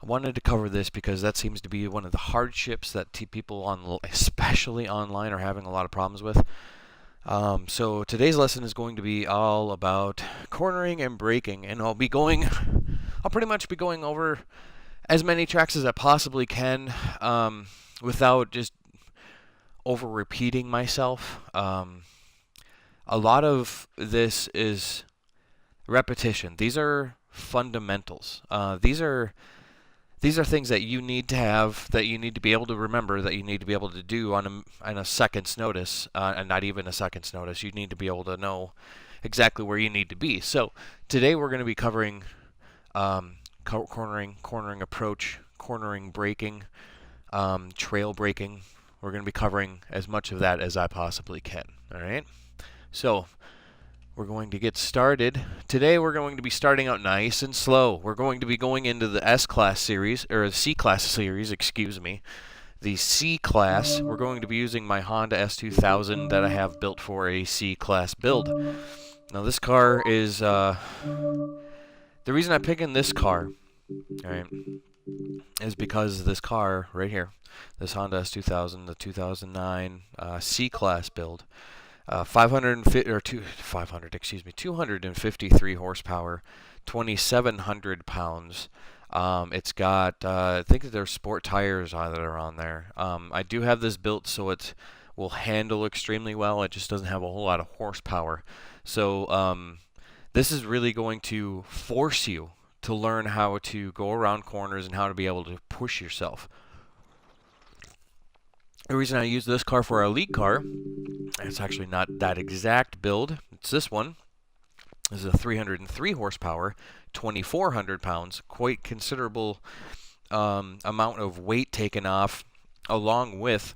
I wanted to cover this because that seems to be one of the hardships that people, especially online, are having a lot of problems with. So today's lesson is going to be all about cornering and braking, and I'll pretty much be going over as many tracks as I possibly can without just over repeating myself. A lot of this is repetition. These are fundamentals. These are things that you need to have, that you need to be able to remember, that you need to be able to do on a second's notice, and not even a second's notice. You need to be able to know exactly where you need to be. So today we're going to be covering cornering approach, cornering braking, trail braking. We're going to be covering as much of that as I possibly can. All right. So we're going to get started. Today we're going to be starting out nice and slow. We're going to be going into the S-Class series, or the C-Class series, excuse me. The C-Class, we're going to be using my Honda S2000 that I have built for a C-Class build. Now this car is, the reason I'm picking this car, alright, is because this car right here, this Honda S2000, the 2009 C-Class build, 253 horsepower, 2,700 pounds. It's got, I think that there's sport tires that are on there. I do have this built so it will handle extremely well. It just doesn't have a whole lot of horsepower. So this is really going to force you to learn how to go around corners and how to be able to push yourself. The reason I use this car for our league car, it's actually not that exact build. It's this one. This is a 303 horsepower, 2,400 pounds, quite considerable amount of weight taken off, along with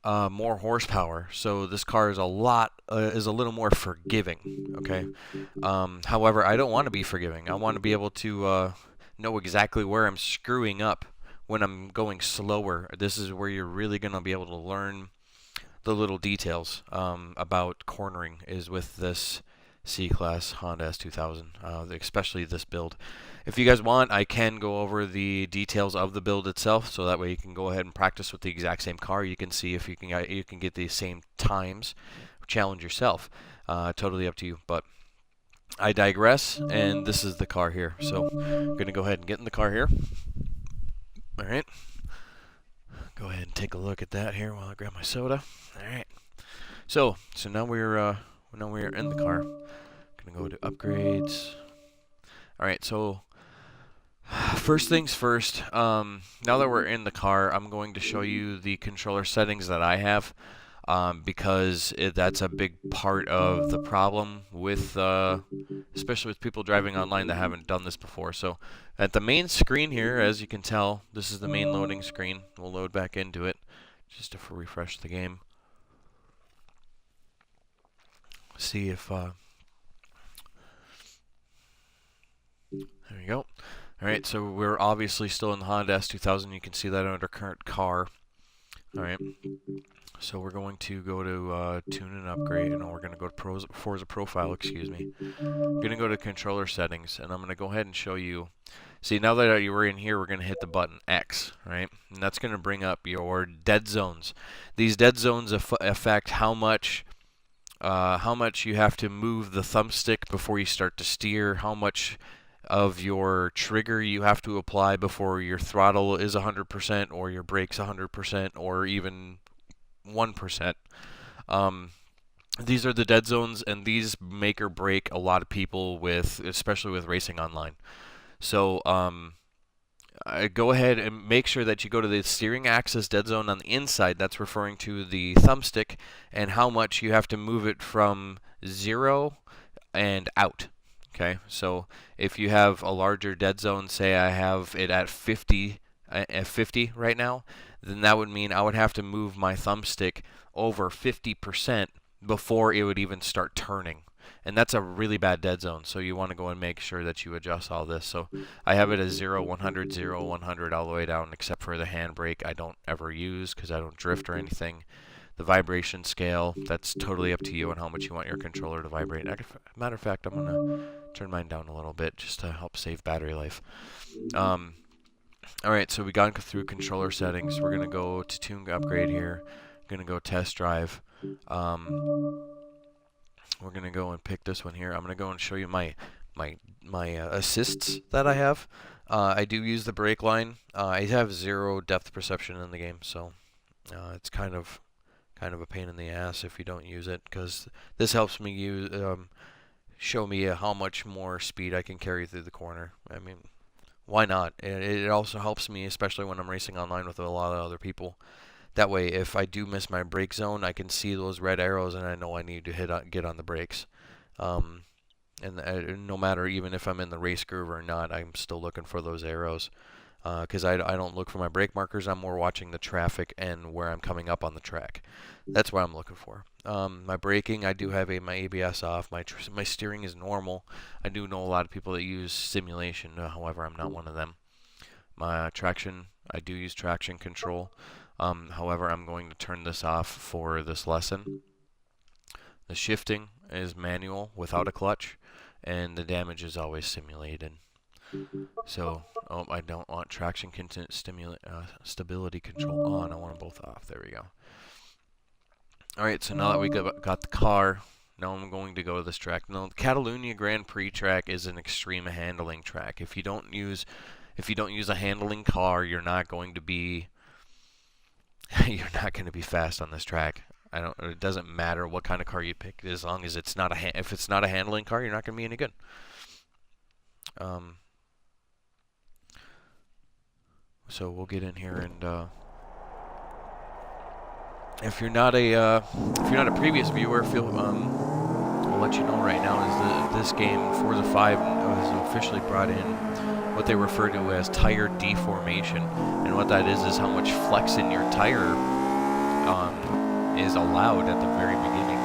more horsepower. So this car is a little more forgiving. Okay. However, I don't want to be forgiving. I want to be able to know exactly where I'm screwing up when I'm going slower. This is where you're really going to be able to learn the little details about cornering, is with this C-Class Honda S2000, especially this build. If you guys want, I can go over the details of the build itself, so that way you can go ahead and practice with the exact same car. You can see if you can get the same times. Challenge yourself. Totally up to you. But I digress, and this is the car here. So I'm going to go ahead and get in the car here. All right. Go ahead and take a look at that here while I grab my soda. All right. So now we're in the car. Gonna go to upgrades. All right. So first things first. Now that we're in the car, I'm going to show you the controller settings that I have, because that's a big part of the problem with, especially with people driving online that haven't done this before. So at the main screen here, as you can tell, this is the main loading screen. We'll load back into it just to refresh the game. See if, there we go. Alright, so we're obviously still in the Honda S2000. You can see that under current car. Alright. So we're going to go to tune and upgrade, and we're going to go to Forza profile, excuse me. I'm going to go to controller settings, and I'm going to go ahead and show you. See, now that you were in here, we're going to hit the button X, right? And that's going to bring up your dead zones. These dead zones affect how much you have to move the thumbstick before you start to steer, how much of your trigger you have to apply before your throttle is 100%, or your brakes 100%, or even 1%. These are the dead zones, and these make or break a lot of people, especially with racing online. So go ahead and make sure that you go to the steering axis dead zone on the inside. That's referring to the thumbstick and how much you have to move it from 0 and out. Okay, so if you have a larger dead zone, say I have it at 50 right now, then that would mean I would have to move my thumbstick over 50% before it would even start turning. And that's a really bad dead zone, so you want to go and make sure that you adjust all this. So I have it as 0, 100, 0, 100 all the way down, except for the handbrake I don't ever use because I don't drift or anything. The vibration scale, that's totally up to you on how much you want your controller to vibrate. Matter of fact, I'm going to turn mine down a little bit just to help save battery life. Alright, so we got through controller settings. We're going to go to tune upgrade here. Going to go test drive. We're going to go and pick this one here. I'm going to go and show you my assists that I have. I do use the brake line. I have 0 depth perception in the game, so it's kind of a pain in the ass if you don't use it, because this helps me show me how much more speed I can carry through the corner. I mean, why not? It also helps me, especially when I'm racing online with a lot of other people. That way, if I do miss my brake zone, I can see those red arrows and I know I need to get on the brakes. And no matter even if I'm in the race groove or not, I'm still looking for those arrows. Because I don't look for my brake markers. I'm more watching the traffic and where I'm coming up on the track. That's what I'm looking for. My braking, I do have my ABS off. My steering is normal. I do know a lot of people that use simulation. However, I'm not one of them. My traction, I do use traction control. However, I'm going to turn this off for this lesson. The shifting is manual without a clutch, and the damage is always simulated. So, I don't want traction stability control on. I want them both off. There we go. Alright, so now that we got the car, now I'm going to go to this track. Now, the Catalunya Grand Prix track is an extreme handling track. If you don't use a handling car, you're not going to be fast on this track. It doesn't matter what kind of car you pick, as long as it's not if it's not a handling car, you're not going to be any good. So we'll get in here, and if you're not a previous viewer, I'll let you know right now is this game Forza 5 has officially brought in what they refer to as tire deformation, and what that is how much flex in your tire is allowed at the very beginning.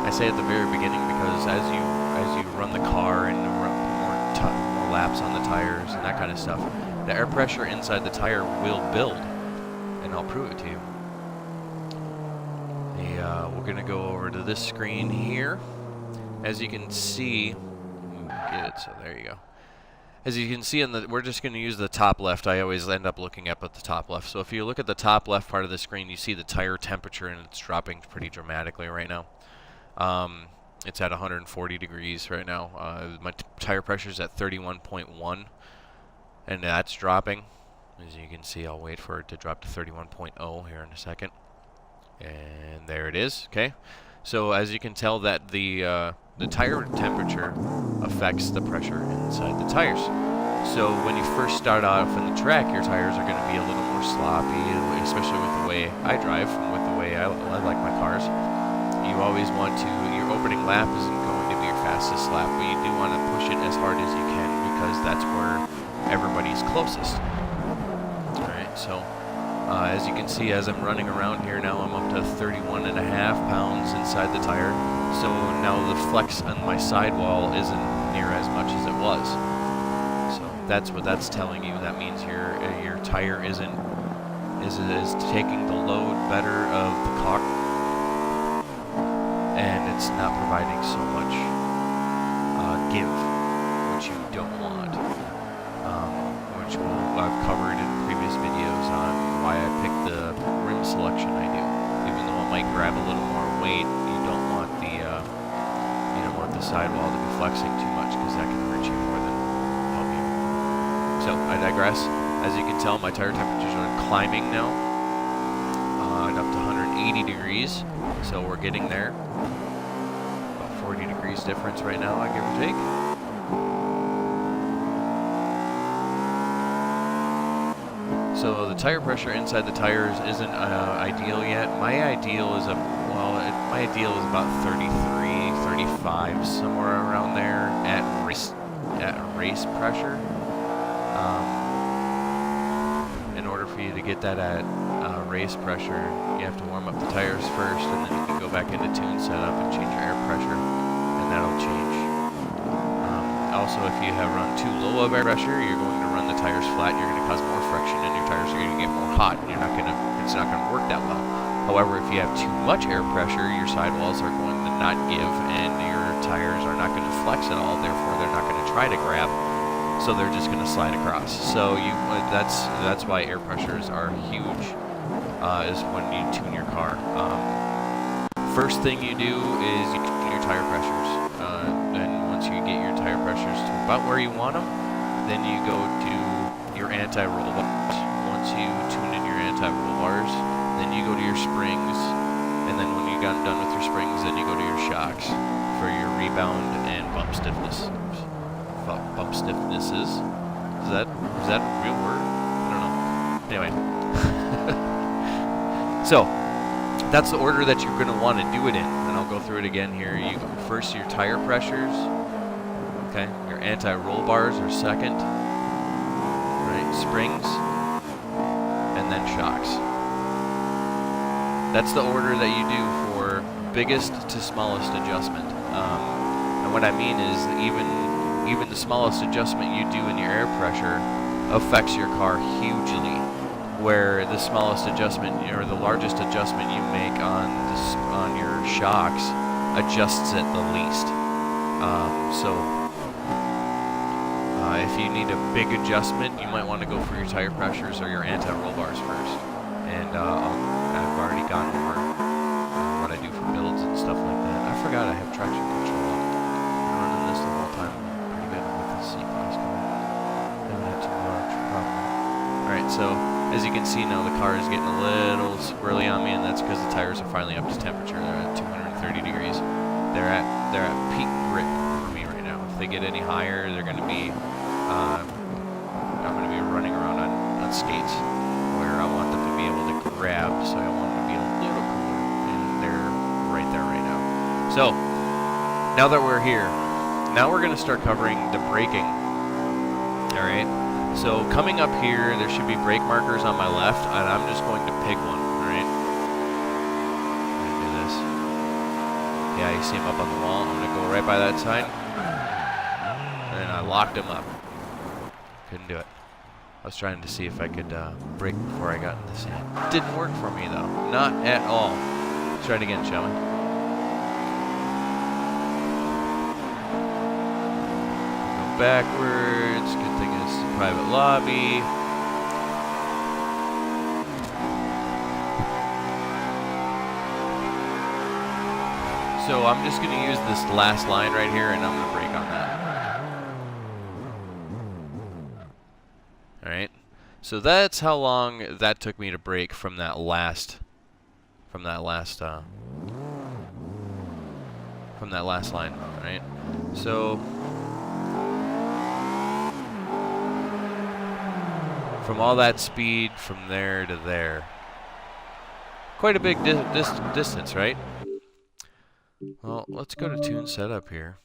I say at the very beginning because as you run the car and run more laps on the tires and that kind of stuff, the air pressure inside the tire will build, and I'll prove it to you. We're going to go over to this screen here. As you can see, get it, so there you go. As you can see, we're just going to use the top left. I always end up looking up at the top left. So if you look at the top left part of the screen, you see the tire temperature, and it's dropping pretty dramatically right now. It's at 140 degrees right now. My tire pressure is at 31.1, and that's dropping. As you can see, I'll wait for it to drop to 31.0 here in a second. And there it is. Okay. So as you can tell, that the tire temperature affects the pressure inside the tires. So when you first start off in the track, your tires are going to be a little more sloppy, especially with the way I drive and with the way I like my cars. You always want to, your opening lap isn't going to be your fastest lap, but you do want to push it as hard as you can, because that's where everybody's closest. Alright, so as you can see, as I'm running around here now, I'm up to 31.5 pounds inside the tire. So now the flex on my sidewall isn't near as much as it was. So that's what that's telling you. That means your tire is taking the load better of the car, and it's not providing so much give, which you don't want. Which I've covered in previous videos on why I picked the rim selection I do. Even though it might grab a little more weight, you don't want the sidewall to be flexing too much, because that can hurt you more than help you. So I digress. As you can tell, my tire temperatures are climbing now, up to 180 degrees. So we're getting there. About 40 degrees difference right now, I give or take. So the tire pressure inside the tires isn't ideal yet. My ideal is about 33, 35, somewhere around there at race pressure. In order for you to get that at race pressure, you have to warm up the tires first, and then you can go back into tune setup and change your air pressure, and that'll change. Also, if you have run too low of air pressure, you're going to run the tires flat, and you're going to cause more friction, and your tires are going to get more hot, and it's not going to work that well. However, if you have too much air pressure, your sidewalls are going to not give, and your tires are not going to flex at all. Therefore, try to grab, so they're just going to slide across. So that's why air pressures are huge, is when you tune your car. First thing you do is you tune your tire pressures. Then once you get your tire pressures to about where you want them, then you go to your anti-roll bars. Once you tune in your anti-roll bars, then you go to your springs, and then when you got done with your springs, then you go to your shocks for your rebound and bump stiffness. Bump stiffnesses. Is that a real word? I don't know. Anyway. So, that's the order that you're going to want to do it in. And I'll go through it again here. You go first your tire pressures. Okay. Your anti-roll bars are second. Right. Springs. And then shocks. That's the order that you do for biggest to smallest adjustment. And what I mean is even the smallest adjustment you do in your air pressure affects your car hugely, where the smallest adjustment or the largest adjustment you make on your shocks adjusts it the least. If you need a big adjustment, you might want to go for your tire pressures or your anti-roll bars first. And I've already gone over what I do for builds and stuff like that. I forgot I have traction control on. I'm running this the whole time pretty good with the C-Class going. Haven't had too much problem. Alright, so as you can see now, the car is getting a little squirrely on me, and that's because the tires are finally up to temperature. They're at 230 degrees. They're at peak grip for me right now. If they get any higher, they're going to be I'm going to be running around on skates where I want them to be able to grab, so I want them to be a little cooler, and they're right there right now. So, now that we're here, now we're going to start covering the braking. Alright, so coming up here, there should be brake markers on my left, and I'm just going to pick one, alright? I'm going to do this. Yeah, you see him up on the wall. I'm going to go right by that sign, and I locked him up. Couldn't do it. I was trying to see if I could brake before I got in the sand. Didn't work for me though. Not at all. Let's try it again, shall we? Go backwards. Good thing it's a private lobby. So I'm just going to use this last line right here, and I'm going to brake on that. Alright, so that's how long that took me to brake from that last line, right? So from all that speed from there to there, quite a big distance, right? Well, let's go to tune setup here.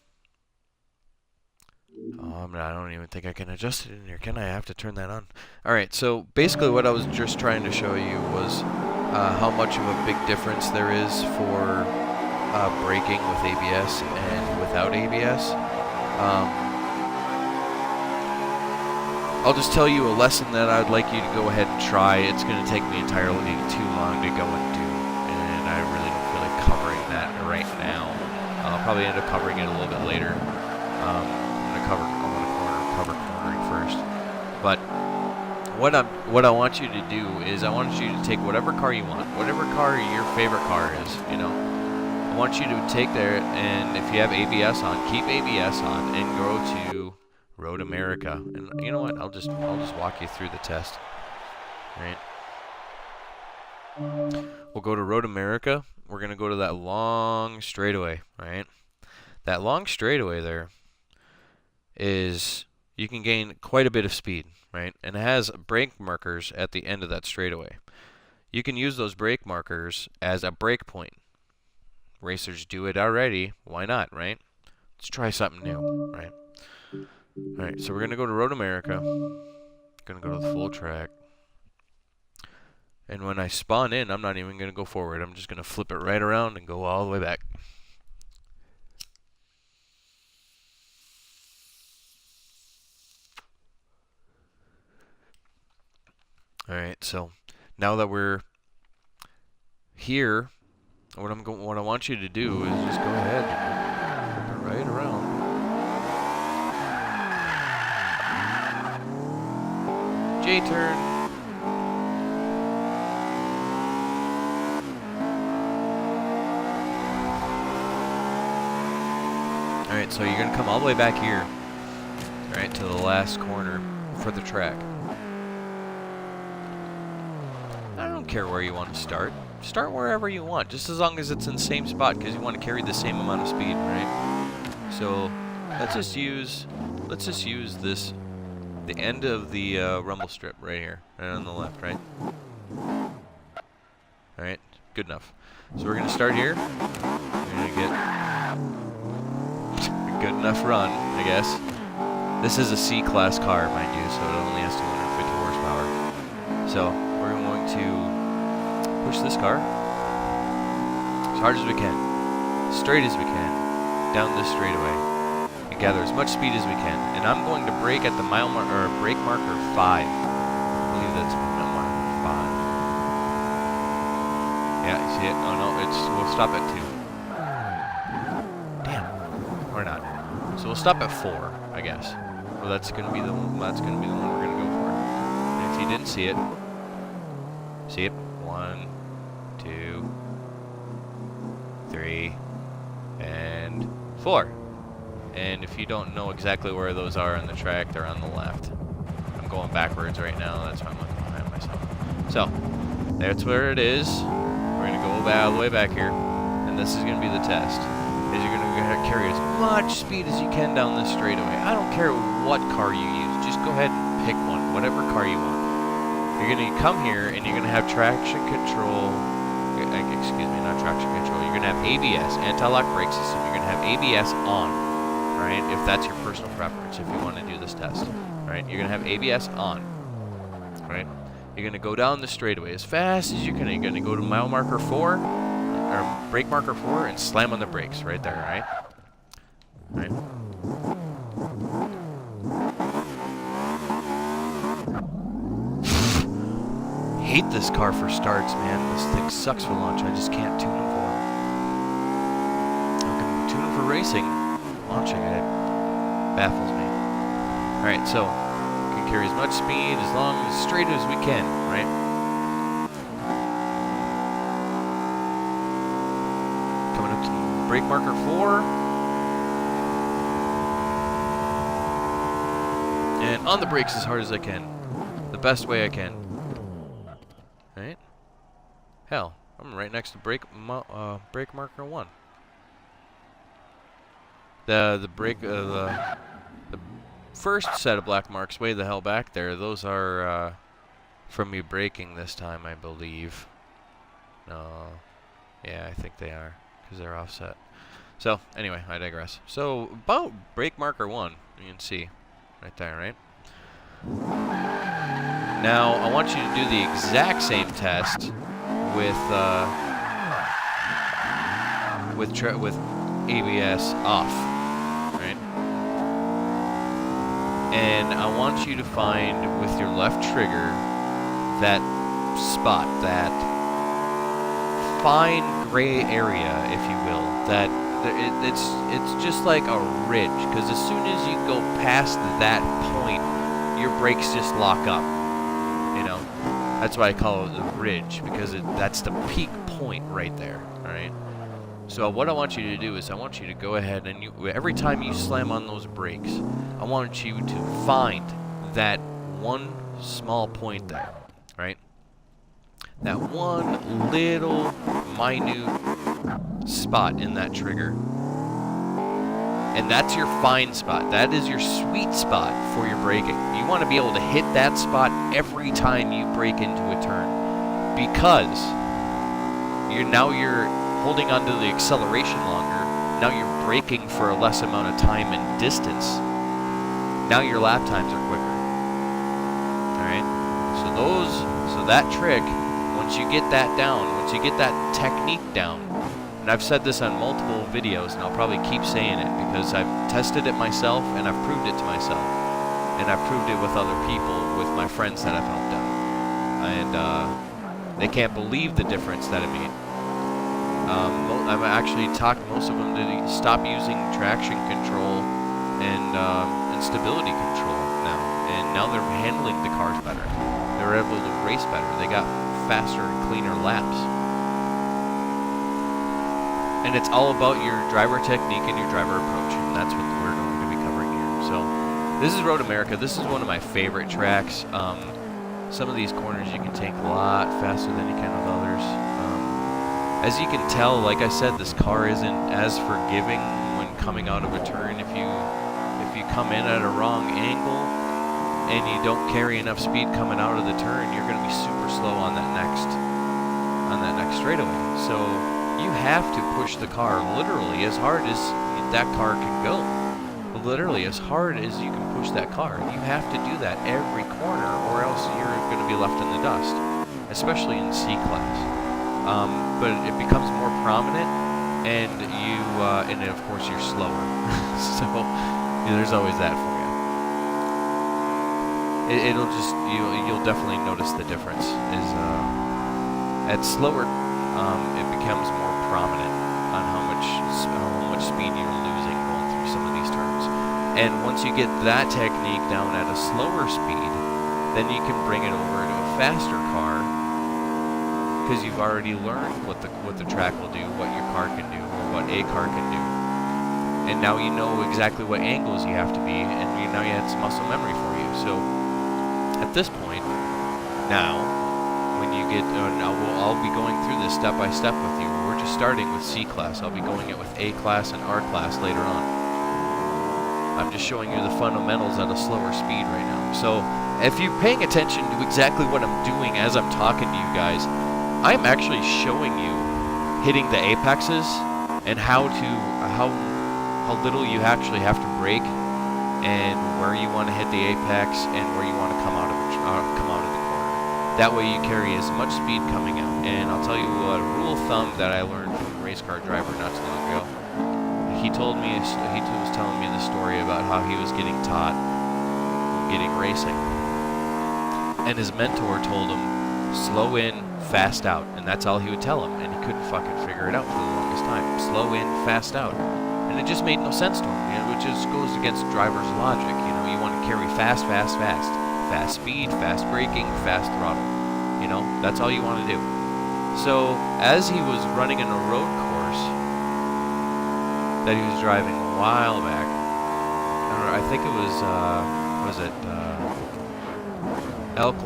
I don't even think I can adjust it in here, can I? I have to turn that on. Alright, so basically what I was just trying to show you was how much of a big difference there is for braking with ABS and without ABS. I'll just tell you a lesson that I'd like you to go ahead and try. It's going to take me entirely too long to go and do, and I really don't feel like covering that right now. I'll probably end up covering it a little bit later. I want to cover cornering first. But what I want you to do is I want you to take whatever car you want, whatever car your favorite car is, you know. I want you to take there, and if you have ABS on, keep ABS on and go to Road America. And you know what? I'll just walk you through the test. Right? We'll go to Road America. We're going to go to that long straightaway, right? That long straightaway there is, you can gain quite a bit of speed, right? And it has brake markers at the end of that straightaway. You can use those brake markers as a brake point. Racers do it already. Why not, right? Let's try something new, right? Alright, so we're going to go to Road America. Going to go to the full track. And when I spawn in, I'm not even going to go forward. I'm just going to flip it right around and go all the way back. Alright, so now that we're here, what I want you to do is just go ahead and flip it right around. J-turn. Alright, so you're going to come all the way back here. Right, to the last corner for the track. I don't care where you want to start. Start wherever you want, just as long as it's in the same spot, because you want to carry the same amount of speed, right? So let's just use this, the end of the rumble strip right here, right on the left, right? All right, good enough. So we're gonna start here. We're gonna get a good enough run, I guess. This is a C-class car, mind you, so it only has 250 horsepower. So we're going to push this car as hard as we can, straight as we can, down this straightaway, and gather as much speed as we can. And I'm going to brake at the brake marker 5. I believe that's mile marker 5. Yeah, you see it? Oh no, we'll stop at 2. Damn, or not. So we'll stop at 4, I guess. Well, that's gonna be the one we're gonna go for. And if you didn't see it, see it? 1, 2, 3, and 4. And if you don't know exactly where those are on the track, they're on the left. I'm going backwards right now, that's why I'm looking behind myself. So, that's where it is. We're going to go all the way back here, and this is going to be the test. Is you're going to carry as much speed as you can down this straightaway. I don't care what car you use, just go ahead and pick one, whatever car you want. You're going to come here, and you're going to have traction control. Excuse me, not traction control. You're going to have ABS, anti-lock brake system. You're going to have ABS on, right? If that's your personal preference, if you want to do this test, right? You're going to have ABS on, right? You're going to go down the straightaway as fast as you can. You're going to go to mile marker 4, or brake marker 4, and slam on the brakes right there, right? Right? Hate this car for starts, man. This thing sucks for launch. I just can't tune them for it. I can tune them for racing. Launching it baffles me. Alright, so we can carry as much speed as long as straight as we can, right? Coming up to brake marker 4. And on the brakes as hard as I can. The best way I can. Right? Hell, I'm right next to brake marker 1. The first set of black marks way the hell back there. Those are from me braking this time, I believe. No, yeah, I think they are because they're offset. So anyway, I digress. So about brake marker 1, you can see right there, right? Now, I want you to do the exact same test with ABS off, right? And I want you to find with your left trigger that spot, that fine gray area, if you will, that it's just like a ridge, because as soon as you go past that point, your brakes just lock up. You know, that's why I call it the ridge, because that's the peak point right there, alright? So what I want you to do is I want you to go ahead and every time you slam on those brakes, I want you to find that one small point there, right? That one little minute spot in that trigger. And that's your fine spot. That is your sweet spot for your braking. You want to be able to hit that spot every time you brake into a turn, because you're holding onto the acceleration longer. Now you're braking for a less amount of time and distance. Now your lap times are quicker. All right. So that trick, once you get that down, once you get that technique down. And I've said this on multiple videos, and I'll probably keep saying it because I've tested it myself and I've proved it to myself. And I've proved it with other people, with my friends that I've helped out. And they can't believe the difference that it made. I've actually talked most of them to stop using traction control and stability control now. And now they're handling the cars better. They're able to race better. They got faster and cleaner laps. And it's all about your driver technique and your driver approach, and that's what we're going to be covering here. So, this is Road America. This is one of my favorite tracks. Some of these corners you can take a lot faster than you can with others. As you can tell, like I said, this car isn't as forgiving when coming out of a turn. If you come in at a wrong angle and you don't carry enough speed coming out of the turn, you're going to be super slow on that next straightaway. So you have to push the car literally as hard as that car can go. Literally as hard as you can push that car. You have to do that every corner, or else you're going to be left in the dust, especially in C class. But it becomes more prominent, and and of course you're slower. So there's always that for you. You'll definitely notice the difference. Is at slower, it becomes more prominent on how much speed you're losing going through some of these turns. And once you get that technique down at a slower speed, then you can bring it over to a faster car, because you've already learned what the track will do, what your car can do, or what a car can do. And now you know exactly what angles you have to be, and now you have some muscle memory for you. So at this point, now, when you get, I'll be going through this step by step with you. We're just starting with C class. I'll be going it with A class and R class later on. I'm just showing you the fundamentals at a slower speed right now. So if you're paying attention to exactly what I'm doing as I'm talking to you guys, I'm actually showing you hitting the apexes and how little you actually have to brake, and where you want to hit the apex and where you want to come out of the corner. That way you carry as much speed coming out. And I'll tell you a rule of thumb that I learned from a race car driver not too long ago. He was telling me the story about how he was getting taught getting racing, and his mentor told him, slow in, fast out, and that's all he would tell him, and he couldn't fucking figure it out for the longest time. Slow in, fast out. And it just made no sense to him, which just goes against driver's logic. You want to carry fast, fast, fast. Fast speed, fast braking, fast throttle. That's all you want to do. So, as he was running in a road course that he was driving a while back, I think it was, Elk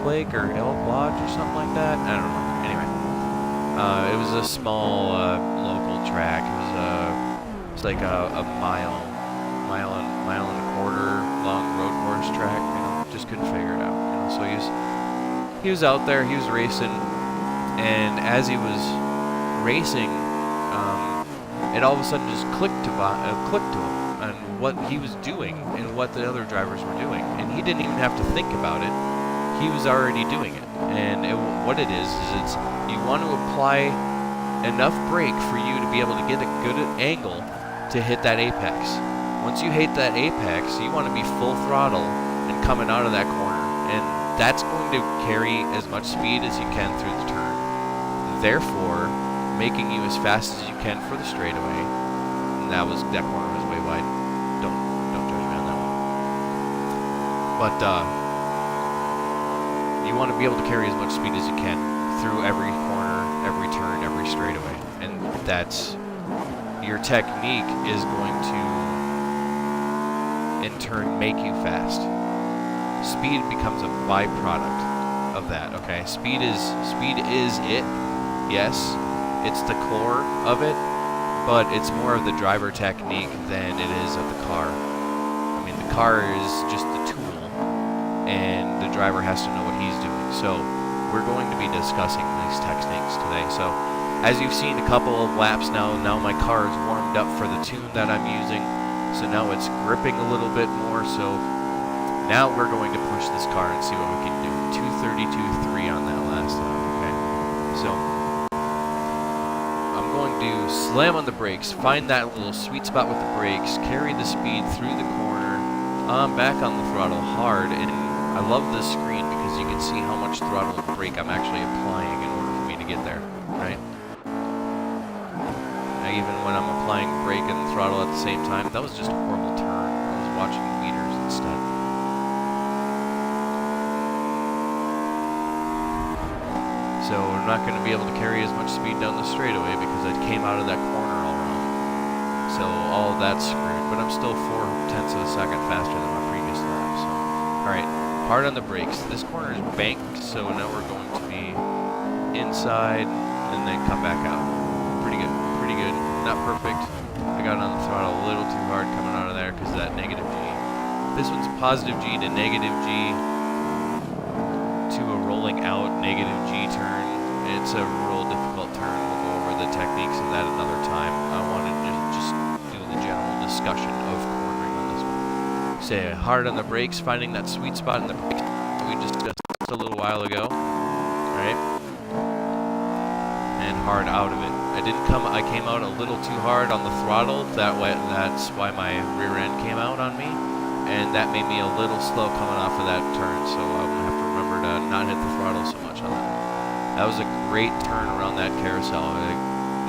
Lake or Elk Lodge or something like that? I don't remember. Anyway, it was a small local track. It was like a mile and a quarter long road course track. Just couldn't figure it out. So he was out there. He was racing, and as he was racing, it all of a sudden just clicked to him on what he was doing and what the other drivers were doing, and he didn't even have to think about it. He was already doing it. And what it is it's you want to apply enough brake for you to be able to get a good angle to hit that apex. Once you hit that apex, you want to be full throttle and coming out of that corner, and that's going to carry as much speed as you can through the turn, therefore making you as fast as you can for the straightaway. And that corner was way wide. Don't judge me on that one. But you want to be able to carry as much speed as you can through every corner, every turn, every straightaway, and that's your technique is going to in turn make you fast. Speed becomes a byproduct of that, okay? Speed is it. Yes, it's the core of it, but it's more of the driver technique than it is of the car. I mean, the car is just the tool, and the driver has to know what he's doing. So we're going to be discussing these techniques today. So as you've seen a couple of laps now my car is warmed up for the tune that I'm using. So now it's gripping a little bit more. So now we're going to push this car and see what we can do. 232.3 on that last lap, okay? So I'm going to slam on the brakes, find that little sweet spot with the brakes, carry the speed through the corner. I'm back on the throttle hard, and I love this screen because you can see how much throttle and brake I'm actually applying in order for me to get there, right? Even when I'm applying brake and throttle at the same time, that was just a horrible turn. I was watching meters instead. So I'm not going to be able to carry as much speed down the straightaway because I came out of that corner all wrong. So all of that's screwed, but I'm still 0.4 of a second faster than my previous lap. So, alright, hard on the brakes. This corner is banked, so now we're going to be inside and then come back out. Pretty good, pretty good. Not perfect. I got on the throttle a little too hard coming out of there because of that negative G. This one's positive G to negative G to a rolling out negative G turn. It's a real difficult turn. We'll go over the techniques of that another time. I wanted to just do the general discussion of cornering on this one. Say hard on the brakes, finding that sweet spot in the brakes we just discussed a little while ago. Right? And hard out of it. I came out a little too hard on the throttle. That's why my rear end came out on me. And that made me a little slow coming off of that turn, so I'm going to have to remember to not hit the throttle so much on that. That was a great turn around that carousel. It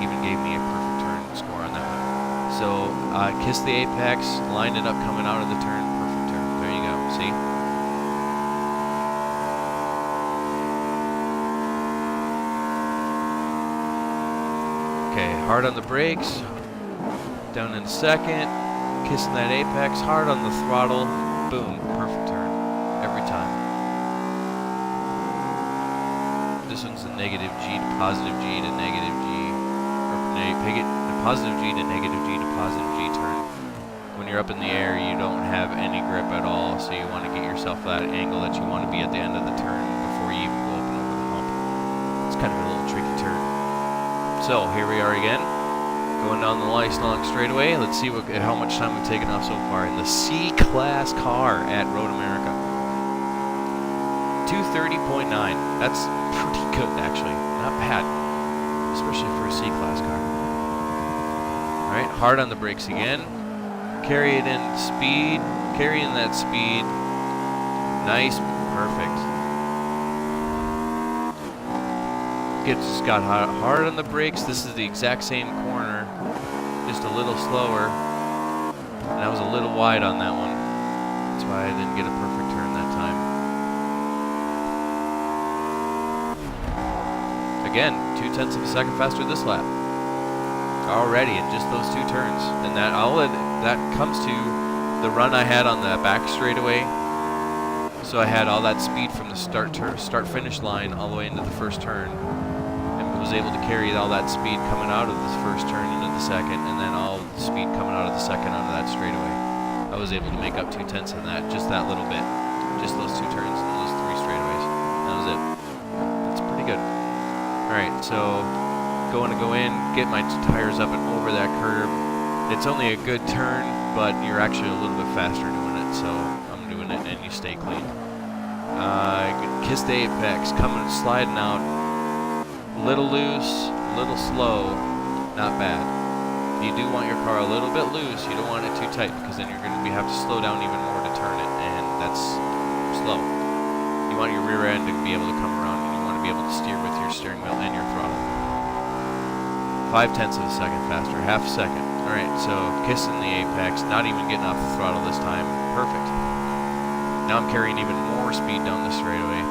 even gave me a perfect turn score on that one. So, kiss the apex, lined it up coming out of the turn, perfect turn. There you go, see? Okay, hard on the brakes, down in second, kissing that apex, hard on the throttle, boom, perfect turn, every time. This one's a negative G to positive G to negative G, or positive G to negative G to positive G turn. When you're up in the air, you don't have any grip at all, so you want to get yourself that angle that you want to be at the end of the turn before you even go up and over the hump. It's kind of a little tricky turn. So, here we are again. Going down the nice long straightaway. Let's see how much time we've taken off so far in the C-Class car at Road America. 2:30.9. That's pretty good, actually. Not bad, especially for a C-Class car. All right, hard on the brakes again. Carry it in speed. Carry in that speed. Nice, perfect. Just got hard on the brakes. This is the exact same corner, just a little slower, and I was a little wide on that one. That's why I didn't get a perfect turn that time. Again, 0.2 of a second faster this lap already in just those two turns, and that comes to the run I had on the back straightaway. So I had all that speed from the start-finish line all the way into the first turn. Was able to carry all that speed coming out of the first turn into the second, and then all the speed coming out of the second onto that straightaway. I was able to make up 0.2 of that, just that little bit. Just those two turns and those three straightaways. That was it. That's pretty good. Alright, so going to go in, get my tires up and over that curb. It's only a good turn, but you're actually a little bit faster doing it, so I'm doing it and you stay clean. Kiss the apex, coming, sliding out. Little loose, little slow, not bad. You do want your car a little bit loose. You don't want it too tight because then you're going to have to slow down even more to turn it, and that's slow. You want your rear end to be able to come around, and you want to be able to steer with your steering wheel and your throttle. 0.5 of a second faster, half a second. All right, so kissing the apex, not even getting off the throttle this time. Perfect. Now I'm carrying even more speed down the straightaway.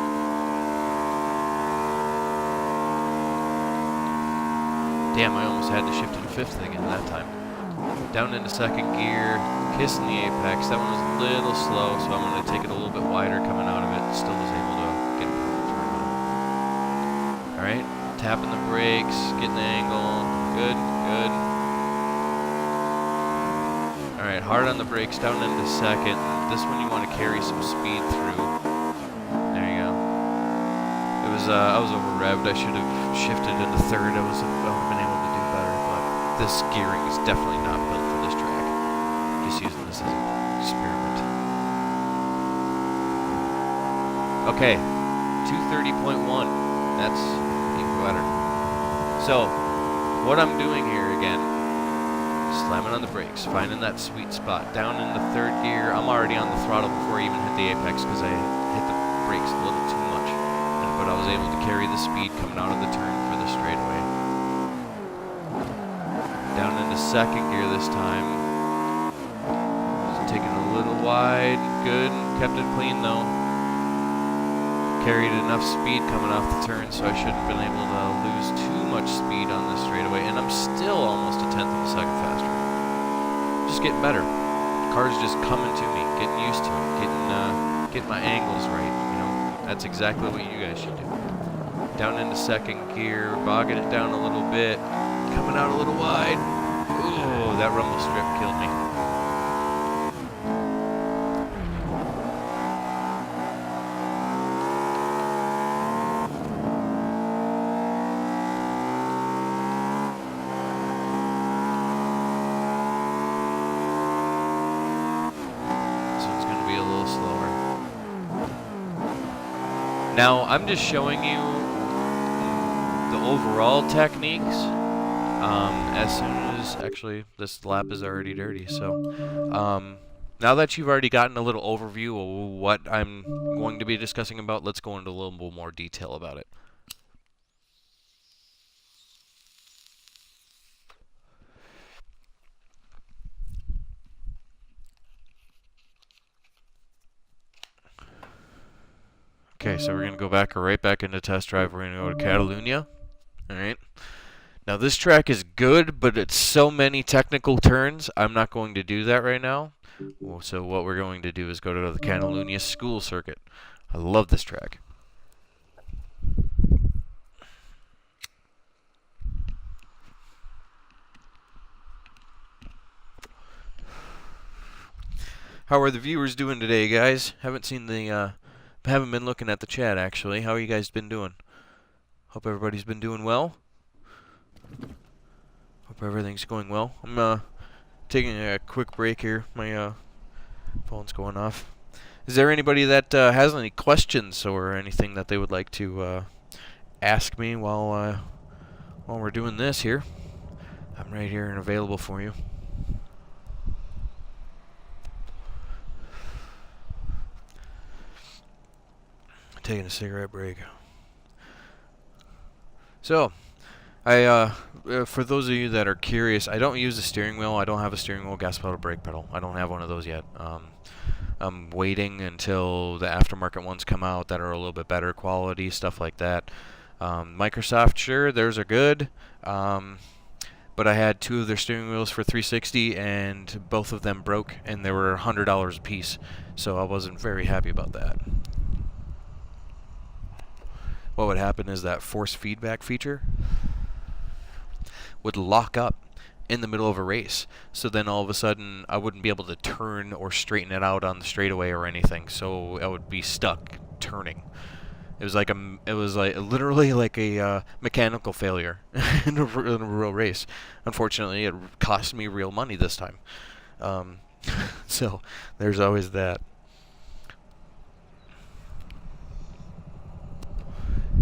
Damn, I almost had to shift into fifth again that time. Down into second gear, kissing the apex. That one was a little slow, so I'm going to take it a little bit wider coming out of it. Still was able to get a perfect turn on it. Alright, tapping the brakes, getting the angle. Good, good. Alright, hard on the brakes, down into second. This one you want to carry some speed through. There you go. I was over revved. I should have shifted into third. I would have been able to do better, but this gearing is definitely not built for this track. Just using this as an experiment. Okay, 2:30.1. That's even better. So, what I'm doing here again, slamming on the brakes, finding that sweet spot. Down in the third gear, I'm already on the throttle before I even hit the apex because I hit the brakes a little too much. But I was able to carry the speed coming out of the turn for the straightaway. Down into second gear this time. Just taking a little wide. Good. Kept it clean though. carried enough speed coming off the turn, so I shouldn't have been able to lose too much speed on this straightaway, and I'm still almost a tenth of a second faster. Just getting better. Car's just coming to me, getting used to it, getting my angles right, you know. That's exactly what you guys should do. Down into second gear, bogging it down a little bit, coming out a little wide. Ooh, that rumble strip killed me. Now, I'm just showing you the overall techniques. As soon as, actually, this lap is already dirty, so now that you've already gotten a little overview of what I'm going to be discussing about, let's go into a little bit more detail about it. Okay, so we're going to go back right back into test drive. We're going to go to Catalunya. Alright. Now this track is good, but it's so many technical turns, I'm not going to do that right now. So what we're going to do is go to the Catalunya school circuit. I love this track. How are the viewers doing today, guys? Haven't been looking at the chat, actually. How are you guys been doing? Hope everybody's been doing well. Hope everything's going well. I'm taking a quick break here. My phone's going off. Is there anybody that has any questions or anything that they would like to ask me while we're doing this here? I'm right here and available for you. Taking a cigarette break. So, for those of you that are curious, I don't use a steering wheel. I don't have a steering wheel, gas pedal, brake pedal. I don't have one of those yet. I'm waiting until the aftermarket ones come out that are a little bit better quality, stuff like that. Microsoft, sure, theirs are good. But I had two of their steering wheels for 360, and both of them broke, and they were $100 a piece. So I wasn't very happy about that. What would happen is that force feedback feature would lock up in the middle of a race. So then all of a sudden I wouldn't be able to turn or straighten it out on the straightaway or anything. So I would be stuck turning. It was literally like a mechanical failure in a real race. Unfortunately, it cost me real money this time. So there's always that.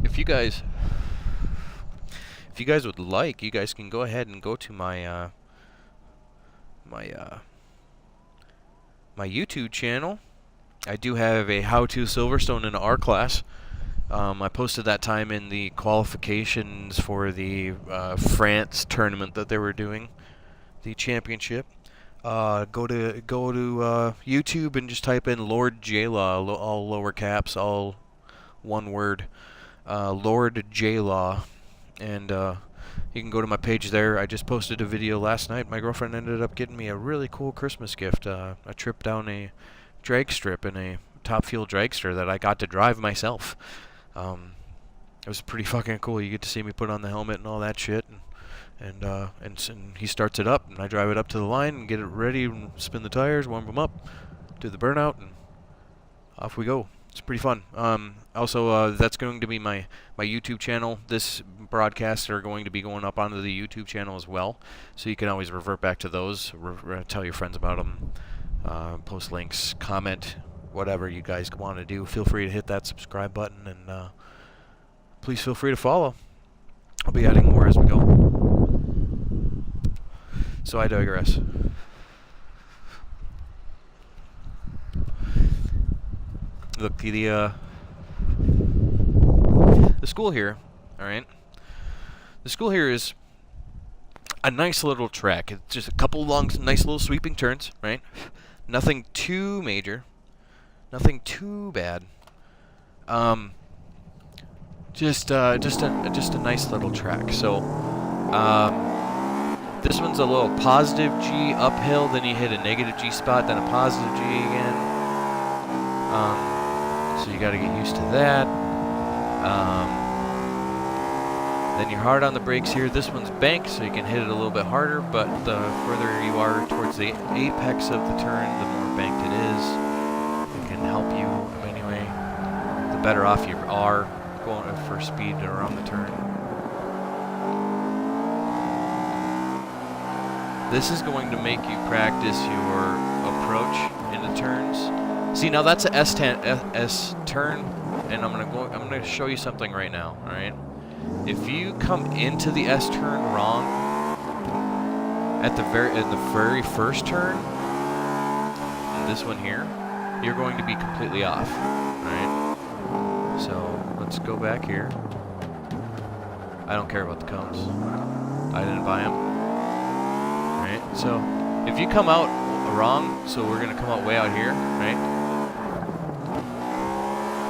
If you guys would like, you guys can go ahead and go to my my YouTube channel. I do have a How to Silverstone in R class. I posted that time in the qualifications for the France tournament that they were doing, the championship. Go to YouTube and just type in Lord JLaw, all lower caps, all one word. Lord JLaw, and you can go to my page there. I just posted a video last night. My girlfriend ended up getting me a really cool Christmas gift, a trip down a drag strip in a Top Fuel dragster that I got to drive myself. It was pretty fucking cool. You get to see me put on the helmet and all that shit, and he starts it up, and I drive it up to the line and get it ready and spin the tires, warm them up, do the burnout, and off we go. It's pretty fun. Also, that's going to be my YouTube channel. This broadcasts are going to be going up onto the YouTube channel as well, so you can always revert back to those, tell your friends about them, post links, comment, whatever you guys want to do. Feel free to hit that subscribe button, and please feel free to follow. I'll be adding more as we go. So I digress. Look, the school here, alright? The school here is a nice little track. It's just a couple long, nice little sweeping turns, right? Nothing too major. Nothing too bad. Just a nice little track. So, this one's a little positive G uphill, then you hit a negative G spot, then a positive G again. So you got to get used to that. Then you're hard on the brakes here. This one's banked, so you can hit it a little bit harder, but the further you are towards the apex of the turn, the more banked it is. It can help you anyway. The better off you are going for speed around the turn. This is going to make you practice your approach in the turns. See, now that's a S turn, and I'm gonna show you something right now. All right. If you come into the S turn wrong at the very first turn, this one here, you're going to be completely off. Right? So let's go back here. I don't care about the cones. I didn't buy them. Right? So if you come out wrong, so we're gonna come out way out here, right?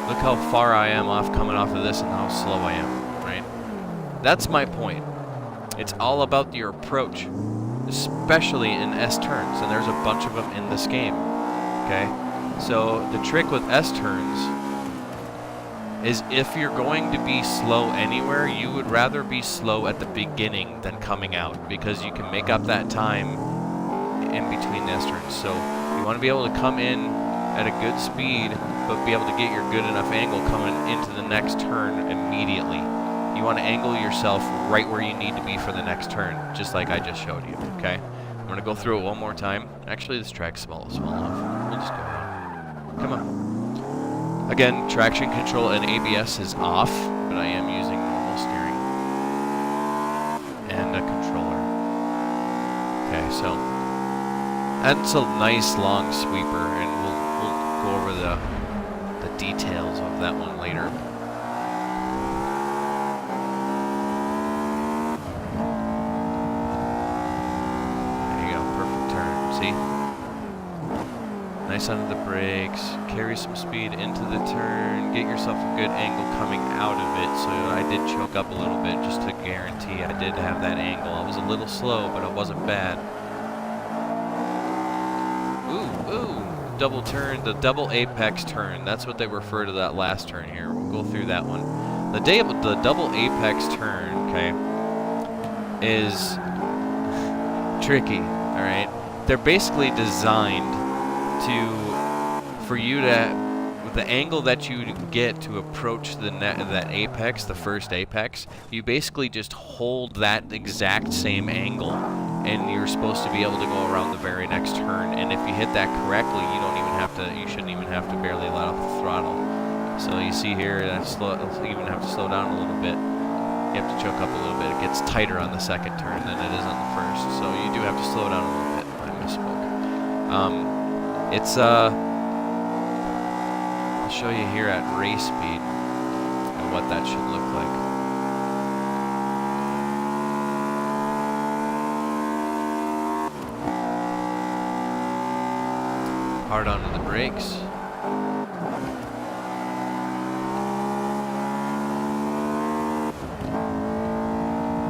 Look how far I am off coming off of this and how slow I am. That's my point. It's all about your approach, especially in S turns, and there's a bunch of them in this game. Okay? So the trick with S turns is if you're going to be slow anywhere, you would rather be slow at the beginning than coming out, because you can make up that time in between the S turns. So you want to be able to come in at a good speed, but be able to get your good enough angle coming into the next turn immediately. You want to angle yourself right where you need to be for the next turn, just like I just showed you, okay? I'm going to go through it one more time. Actually, this track's small enough. We'll just go around. Come on. Again, traction control and ABS is off, but I am using normal steering. And a controller. Okay, so that's a nice long sweeper, and we'll go over the details of that one later. Nice under the brakes, carry some speed into the turn, get yourself a good angle coming out of it. So I did choke up a little bit just to guarantee I did have that angle. I was a little slow, but it wasn't bad. Ooh, double turn, the double apex turn. That's what they refer to that last turn here. We'll go through that one. The double apex turn, okay, is tricky, all right? They're basically designed for you to, with the angle that you get to approach that apex, the first apex, you basically just hold that exact same angle, and you're supposed to be able to go around the very next turn. And if you hit that correctly, you shouldn't even have to barely let off the throttle. So you see here, you even have to slow down a little bit. You have to choke up a little bit. It gets tighter on the second turn than it is on the first. So you do have to slow down a little bit. I misspoke. I'll show you here at race speed and what that should look like. Hard onto the brakes.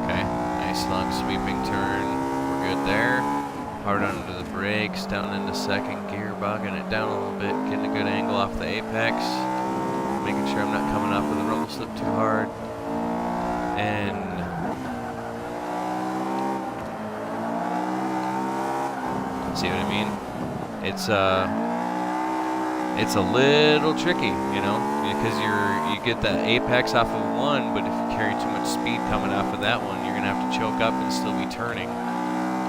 Okay, nice long sweeping turn. We're good there. Hard onto the brakes, down into second gear, bogging it down a little bit, getting a good angle off the apex, making sure I'm not coming off with a rumble slip too hard, and see what I mean? It's a little tricky, you know, because you get the apex off of one, but if you carry too much speed coming off of that one, you're gonna have to choke up and still be turning.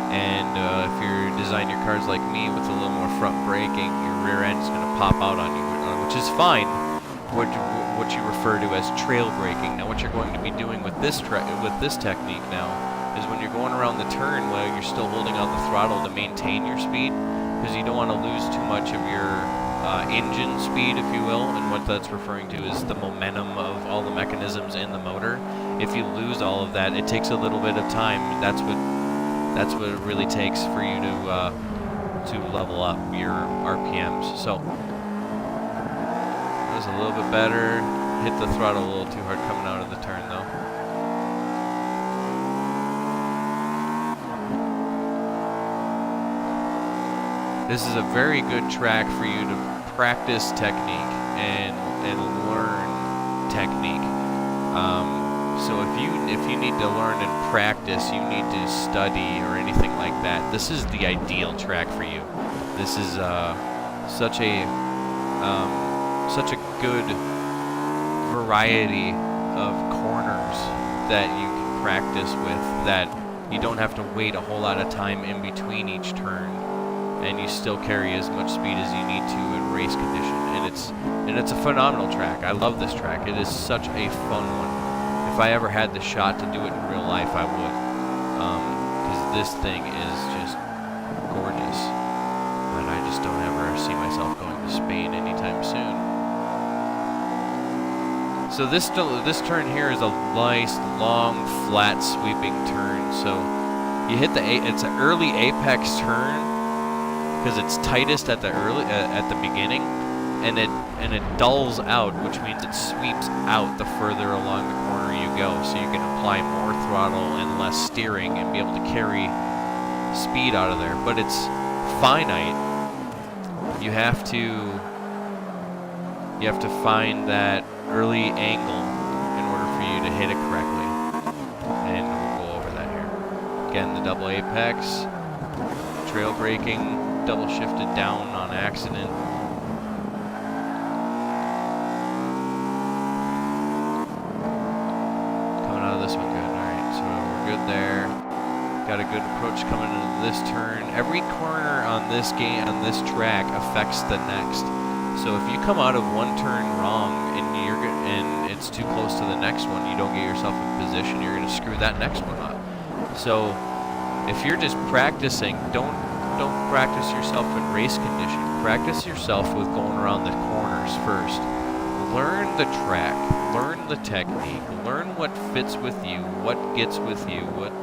And if you design your cars like me with a little more front braking, your rear end's going to pop out on you, which is fine, what you refer to as trail braking. Now what you're going to be doing with this technique now is when you're going around the turn while you're still holding on the throttle to maintain your speed, because you don't want to lose too much of your engine speed, if you will, and what that's referring to is the momentum of all the mechanisms in the motor. If you lose all of that, it takes a little bit of time. That's what it really takes for you to level up your RPMs. So that was a little bit better. hit the throttle a little too hard coming out of the turn though. This is a very good track for you to practice technique and learn technique. So if you need to learn and practice, you need to study or anything like that, this is the ideal track for you. This is such a good variety of corners that you can practice with, that you don't have to wait a whole lot of time in between each turn, and you still carry as much speed as you need to in race condition. And it's a phenomenal track. I love this track. It is such a fun one. If I ever had the shot to do it in real life, I would, because this thing is just gorgeous. But I just don't ever see myself going to Spain anytime soon. So this turn here is a nice, long, flat, sweeping turn. So you hit it's an early apex turn because it's tightest at the beginning, and it dulls out, which means it sweeps out the further along the corner you go. So you can apply more throttle and less steering and be able to carry speed out of there. But it's finite. You have to find that early angle in order for you to hit it correctly, and we'll go over that here. Again, the double apex, trail braking, double shifted down on accident. Coming out of this one good. Alright, so we're good there. Got a good approach coming into this turn. Every corner on this track affects the next. So if you come out of one turn wrong and it's too close to the next one, you don't get yourself in position, you're going to screw that next one up. So if you're just practicing, don't practice yourself in race condition. Practice yourself with going around the corners first. Learn the track, learn the technique, learn what fits with you, what gets with you, what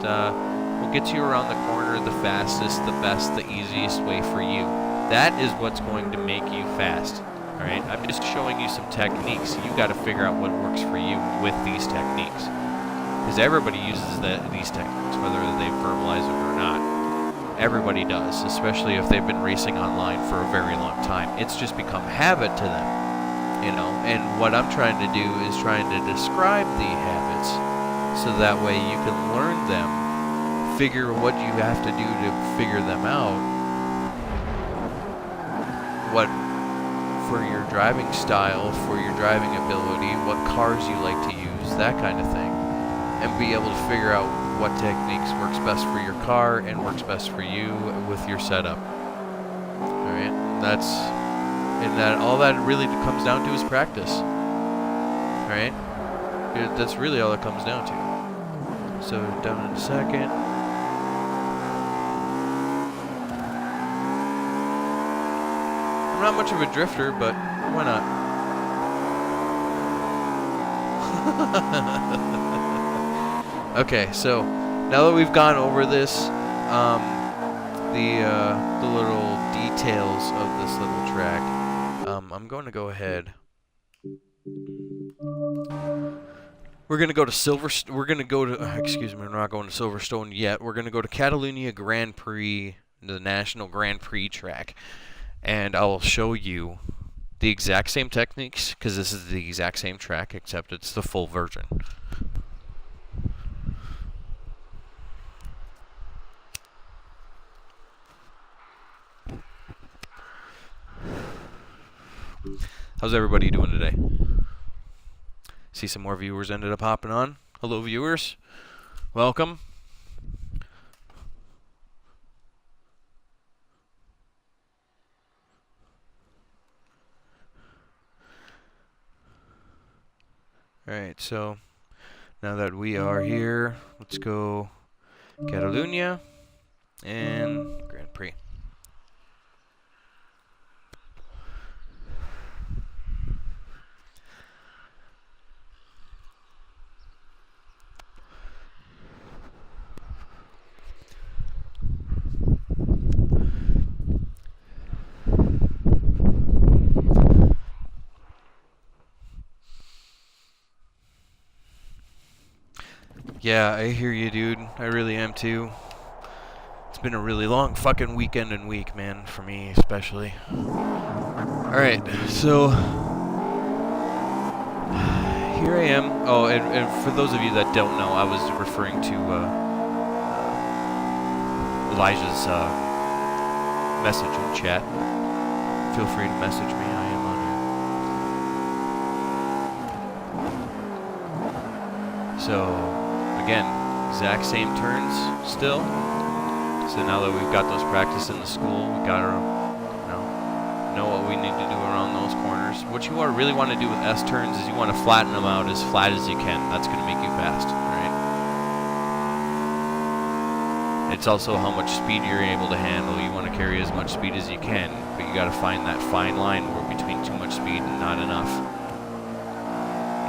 gets you around the corner the fastest, the best, the easiest way for you. That is what's going to make you fast. Alright, I'm just showing you some techniques. You got to figure out what works for you with these techniques. Because everybody uses these techniques, whether they verbalize it or not. Everybody does, especially if they've been racing online for a very long time. It's just become habit to them, you know. And what I'm trying to do is trying to describe the habits so that way you can learn them, figure what you have to do to figure them out, what for your driving style, for your driving ability, what cars you like to use, that kind of thing, and be able to figure out what techniques works best for your car and works best for you with your setup. Alright, all that really comes down to is practice. Alright, that's really all it comes down to. So down in a second. I'm not much of a drifter, but why not? Okay, so now that we've gone over this, the little details of this little track, I'm going to go ahead. We're going to go to excuse me, we're not going to Silverstone yet. We're going to go to Catalunya Grand Prix, the National Grand Prix track. And I'll show you the exact same techniques, because this is the exact same track, except it's the full version. How's everybody doing today? See some more viewers ended up hopping on. Hello, viewers. Welcome. Alright, so now that we are here, let's go Catalunya and Grand Prix. Yeah, I hear you, dude. I really am too. It's been a really long fucking weekend and week, man, for me especially. Alright, so here I am. Oh, and for those of you that don't know, I was referring to Elijah's message in chat. Feel free to message me. I am on here. So, again, exact same turns still. So now that we've got those practice in the school, we got to know what we need to do around those corners. What you really want to do with S turns is you want to flatten them out as flat as you can. That's going to make you fast, right? It's also how much speed you're able to handle. You want to carry as much speed as you can, but you got to find that fine line where between too much speed and not enough.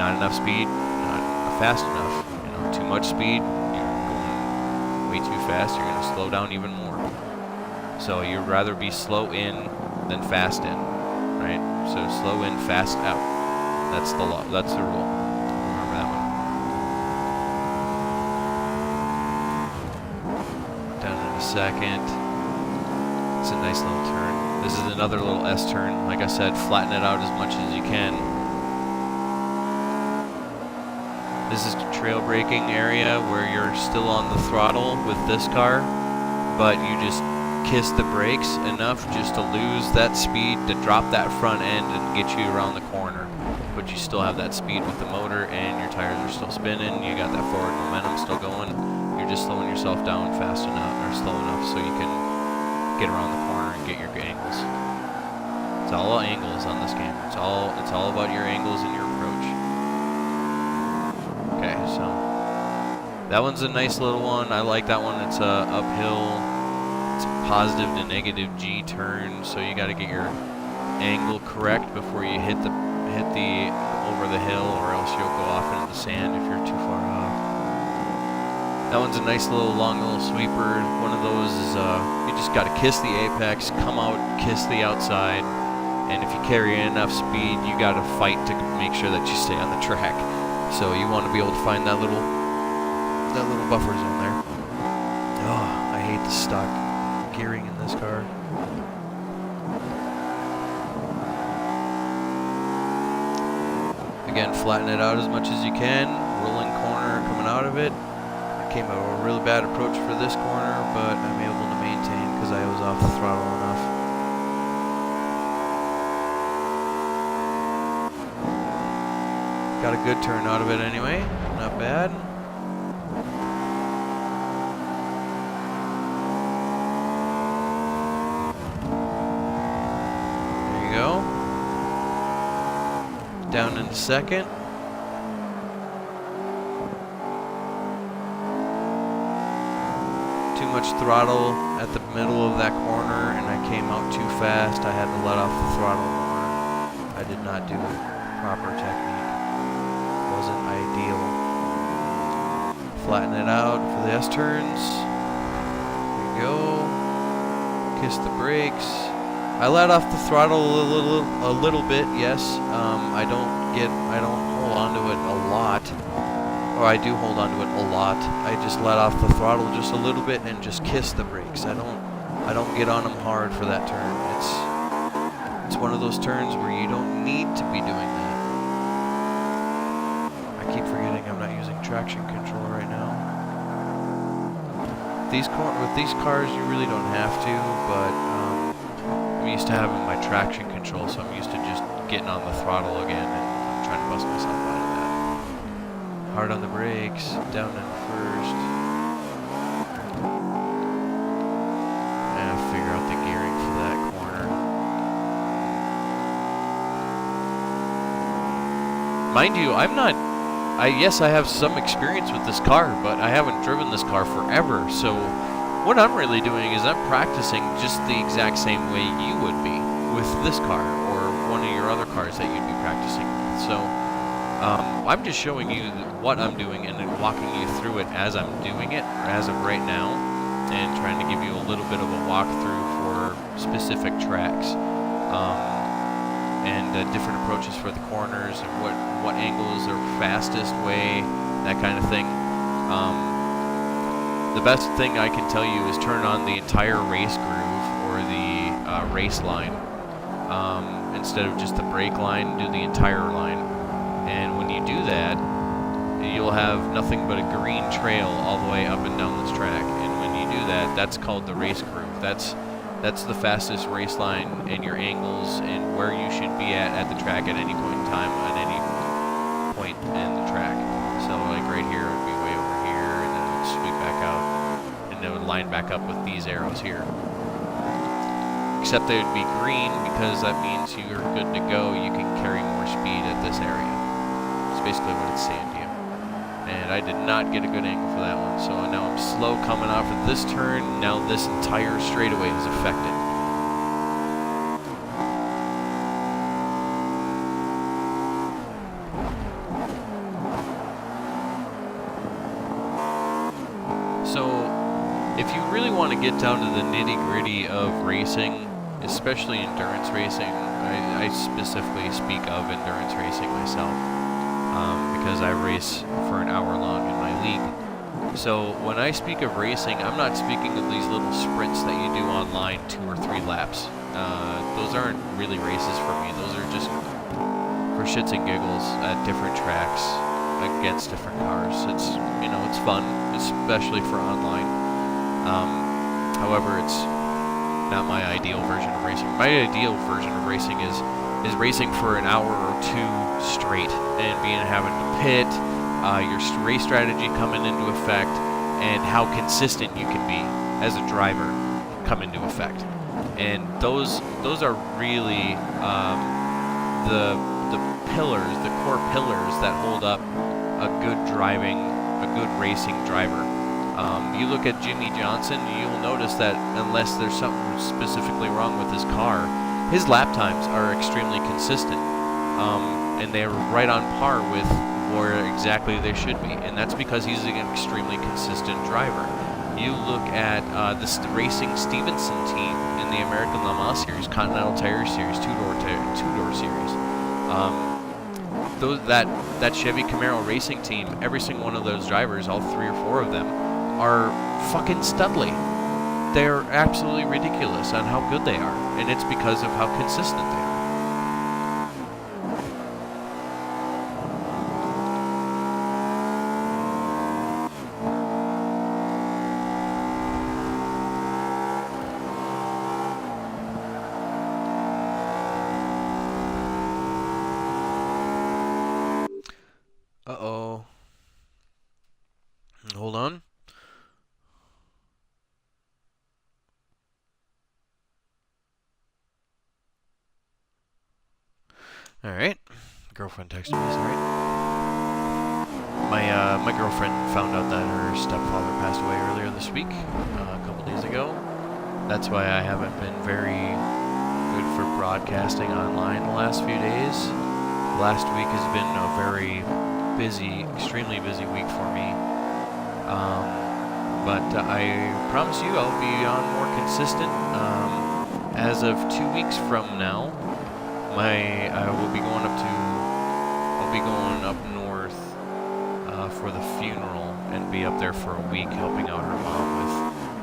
Not enough speed, not fast enough. You know, too much speed, you're going way too fast. You're going to slow down even more. So you'd rather be slow in than fast in, right? So slow in, fast out. That's the law. That's the rule. Remember that one. Down in a second. It's a nice little turn. This is another little S turn. Like I said, flatten it out as much as you can. This is the trail braking area where you're still on the throttle with this car, but you just kiss the brakes enough just to lose that speed to drop that front end and get you around the corner, but you still have that speed with the motor and your tires are still spinning. You got that forward momentum still going. You're just slowing yourself down fast enough, or slow enough, so you can get around the corner and get your angles. It's all angles on this game. It's all about your angles and your approach. Okay, so that one's a nice little one. I like that one. It's a uphill. It's a positive to negative G turn, so you got to get your angle correct before you hit the over the hill, or else you'll go off into the sand if you're too far off. That one's a nice little long little sweeper. One of those is you just got to kiss the apex, come out, kiss the outside, and if you carry enough speed, you got to fight to make sure that you stay on the track. So you want to be able to find that little buffer zone there. Oh, I hate the stock gearing in this car. Again, flatten it out as much as you can. Rolling corner coming out of it. I came out a really bad approach for this corner, but I'm able to maintain because I was off the throttle enough. Got a good turn out of it anyway. Not bad. Down in a second. Too much throttle at the middle of that corner, and I came out too fast. I had to let off the throttle more. I did not do proper technique. Wasn't ideal. Flatten it out for the S turns. There you go. Kiss the brakes. I let off the throttle a little bit, yes. I don't hold on to it a lot, or I do hold on to it a lot. I just let off the throttle just a little bit and just kiss the brakes. I don't get on them hard for that turn. It's one of those turns where you don't need to be doing that. I keep forgetting I'm not using traction control right now. With these cars, you really don't have to, but I'm used to having my traction control, so I'm used to just getting on the throttle again, and I'm trying to bust myself out of that. Hard on the brakes, down in first. And figure out the gearing for that corner. Mind you, yes, I have some experience with this car, but I haven't driven this car forever, so what I'm really doing is I'm practicing just the exact same way you would be with this car or one of your other cars that you'd be practicing with. So I'm just showing you what I'm doing and then walking you through it as I'm doing it, or as of right now, and trying to give you a little bit of a walkthrough for specific tracks and different approaches for the corners and what angle is the fastest way, that kind of thing. The best thing I can tell you is turn on the entire race groove or the race line. Instead of just the brake line, do the entire line. And when you do that, you'll have nothing but a green trail all the way up and down this track. And when you do that, that's called the race groove. That's the fastest race line and your angles and where you should be at the track at any point in time on any point in the track. So like right here, it would be way over here, and then it would sweep back out, and it would line back up with these arrows here. Except they would be green because that means you're good to go. You can carry more speed at this area. That's basically what it's saying to you. And I did not get a good angle for that one, so now I'm slow coming off of this turn. Now this entire straightaway is affected. So, if you really want to get down to the nitty-gritty of racing, especially endurance racing, I specifically speak of endurance racing myself. Because I race for an hour long in my league. So when I speak of racing, I'm not speaking of these little sprints that you do online 2 or 3 laps. Those aren't really races for me. Those are just for shits and giggles at different tracks against different cars. It's, you know, it's fun, especially for online. However, it's not my ideal version of racing. My ideal version of racing is racing for an hour or 2 straight and having to pit, your race strategy coming into effect, and how consistent you can be as a driver come into effect. And those are really the pillars, the core pillars that hold up a good racing driver. You look at Jimmy Johnson, you'll notice that unless there's something specifically wrong with his car, his lap times are extremely consistent, and they're right on par with where exactly they should be, and that's because he's an extremely consistent driver. You look at this Racing Stevenson team in the American Le Mans Series, Continental Tire Series, two-door series. That Chevy Camaro racing team, every single one of those drivers, all 3 or 4 of them, are fucking studly. They're absolutely ridiculous on how good they are, and it's because of how consistent they are. Uh-oh. Hold on. Alright. Girlfriend texted me, sorry. My girlfriend found out that her stepfather passed away earlier this week, a couple days ago. That's why I haven't been very good for broadcasting online the last few days. Last week has been a very busy, extremely busy week for me. But I promise you I'll be on more consistent. As of 2 weeks from now, I'll be going up north for the funeral and be up there for a week helping out her mom with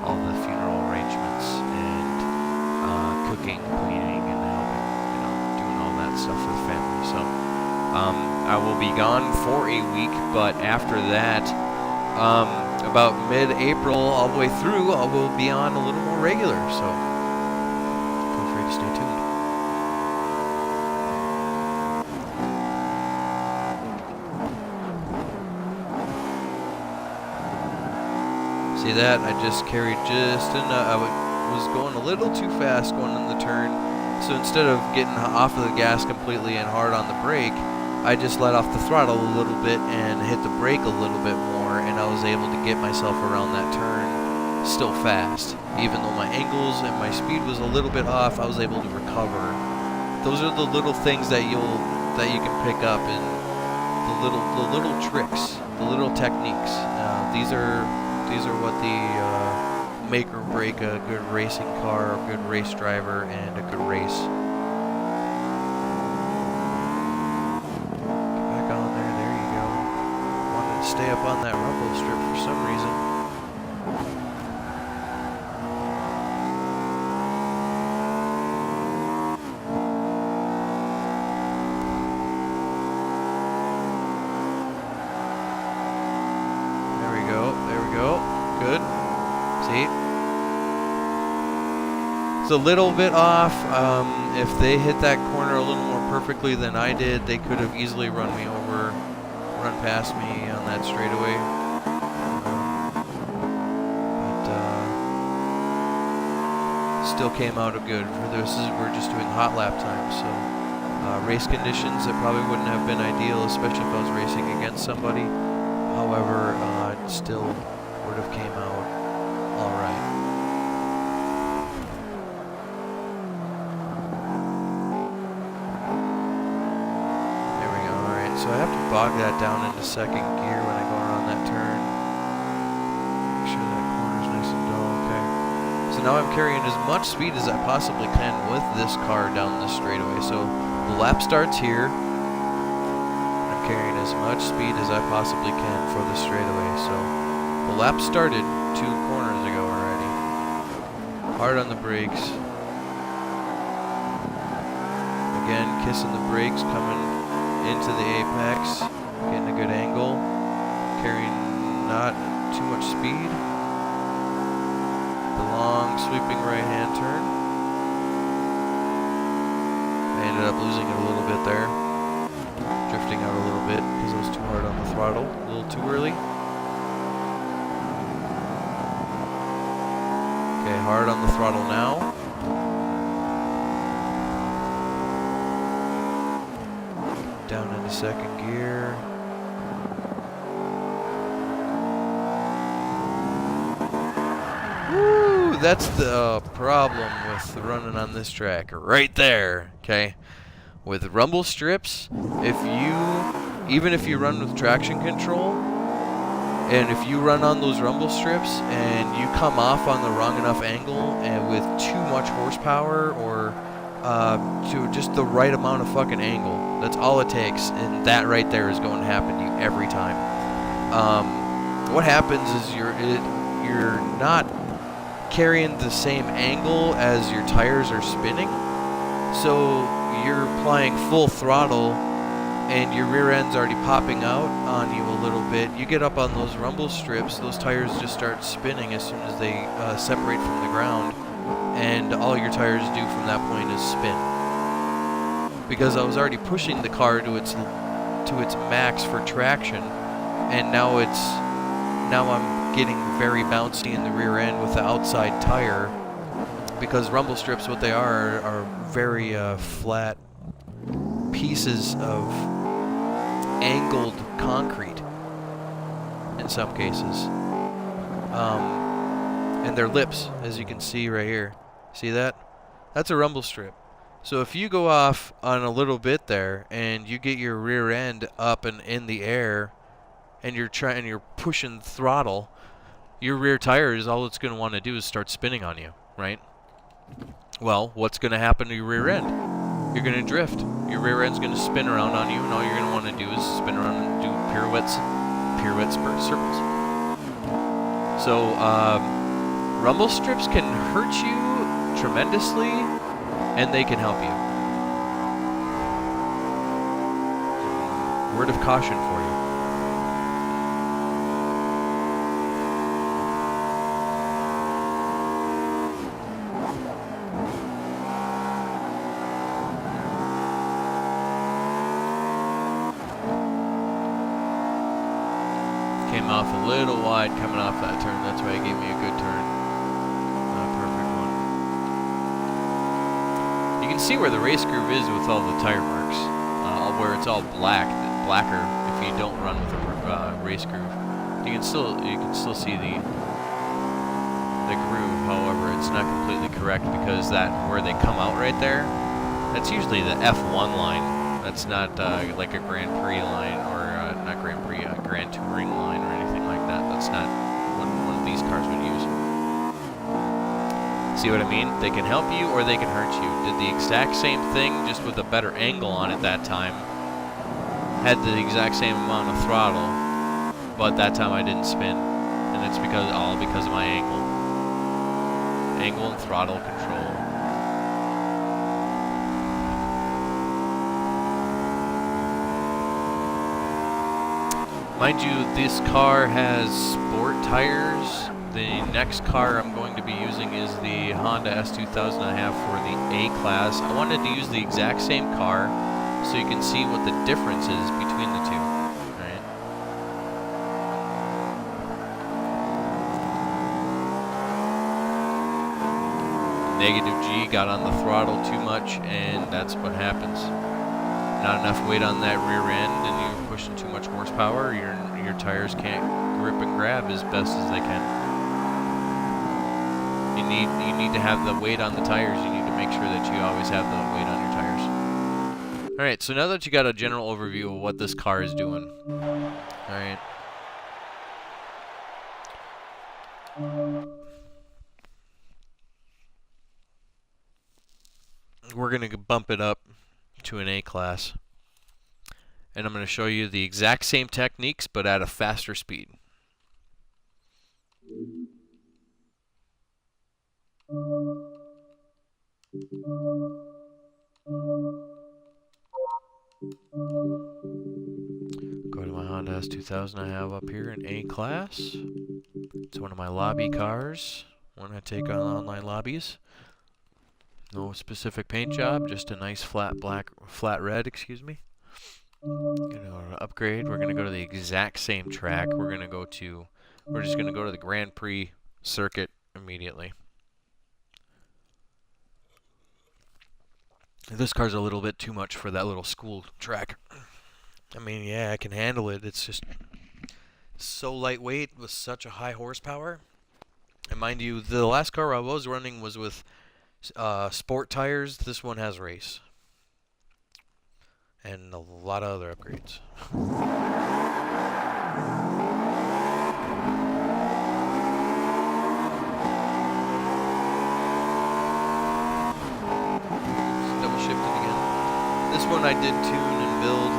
all the funeral arrangements and cooking, cleaning, and helping, doing all that stuff for the family. So I will be gone for a week, but after that, about mid-April all the way through, I will be on a little more regular. So feel free to stay tuned. See that? I just carried just enough. I was going a little too fast going in the turn. So instead of getting off of the gas completely and hard on the brake, I just let off the throttle a little bit and hit the brake a little bit more, and I was able to get myself around that turn still fast. Even though my angles and my speed was a little bit off, I was able to recover. Those are the little things that you can pick up, and the little tricks, the little techniques. These are what the make or break a good racing car, a good race driver, and a good race. Get back on there. There you go. Wanted to stay up on that rumble strip for some reason. There we go. There we go. Good. See? It's a little bit off. If they hit that corner a little more perfectly than I did, they could have easily run me over, run past me on that straightaway. But still came out good. For this, we're just doing hot lap time, so race conditions, it probably wouldn't have been ideal, especially if I was racing against somebody. However, it still would have came out all right. So I have to bog that down into second gear when I go around that turn. Make sure that corner's nice and dull. Okay. So now I'm carrying as much speed as I possibly can with this car down this straightaway. So the lap starts here. I'm carrying as much speed as I possibly can for the straightaway. So the lap started 2 corners ago already. Hard on the brakes. Again, kissing the brakes, coming into the apex, getting a good angle, carrying not too much speed. The long sweeping right hand turn. I ended up losing it a little bit there, drifting out a little bit because I was too hard on the throttle, a little too early. Okay, hard on the throttle now. Down into second gear. Woo! That's the problem with running on this track right there. Okay, with rumble strips, even if you run with traction control, and if you run on those rumble strips and you come off on the wrong enough angle and with too much horsepower or to just the right amount of fucking angle. That's all it takes, and that right there is going to happen to you every time. What happens is you're not carrying the same angle as your tires are spinning, so you're applying full throttle, and your rear end's already popping out on you a little bit. You get up on those rumble strips, those tires just start spinning as soon as they separate from the ground. And all your tires do from that point is spin. Because I was already pushing the car to its max for traction, and now I'm getting very bouncy in the rear end with the outside tire. Because rumble strips, what they are very flat pieces of angled concrete in some cases. And they're lips, as you can see right here. See that? That's a rumble strip. So if you go off on a little bit there and you get your rear end up and in the air and you're pushing throttle, your rear tires, all it's going to want to do is start spinning on you, right? Well, what's going to happen to your rear end? You're going to drift. Your rear end's going to spin around on you, and all you're going to want to do is spin around and do pirouettes, circles. So, rumble strips can hurt you tremendously, and they can help you. Word of caution for you. Came off a little wide coming off that turn. That's why it gave me a good turn. Not a perfect one. You can see where the race groove is with all the tire marks, where it's all blacker if you don't run with a race groove. You can still see the groove. However, it's not completely correct because that where they come out right there, that's usually the F1 line. That's not like a Grand Prix line or not Grand Prix, Grand Touring line or anything like that. That's not what one of these cars would use. See what I mean? They can help you or they can hurt you. Did the exact same thing, just with a better angle on it that time. Had the exact same amount of throttle, but that time I didn't spin, and it's all because of my angle and throttle control. Mind you, this car has sport tires. The next car I'm going to be using is the Honda S2000 I have for the A-Class. I wanted to use the exact same car so you can see what the difference is between the two. Right? Negative G got on the throttle too much, and that's what happens. Not enough weight on that rear end, and you're pushing too much horsepower. Your tires can't grip and grab as best as they can. You need to have the weight on the tires. You need to make sure that you always have the weight on your tires. All right. So now that you got a general overview of what this car is doing, all right. We're gonna bump it up to an A-Class. And I'm going to show you the exact same techniques, but at a faster speed. Go to my Honda S2000 I have up here in A-Class. It's one of my lobby cars when I take on online lobbies. No specific paint job, just a nice flat red, excuse me. Gonna upgrade. We're gonna go to the exact same track. We're just gonna go to the Grand Prix circuit immediately. This car's a little bit too much for that little school track. I mean, yeah, I can handle it. It's just so lightweight with such a high horsepower. And mind you, the last car I was running was with sport tires. This one has race. And a lot of other upgrades. Double shifting again. This one I did tune and build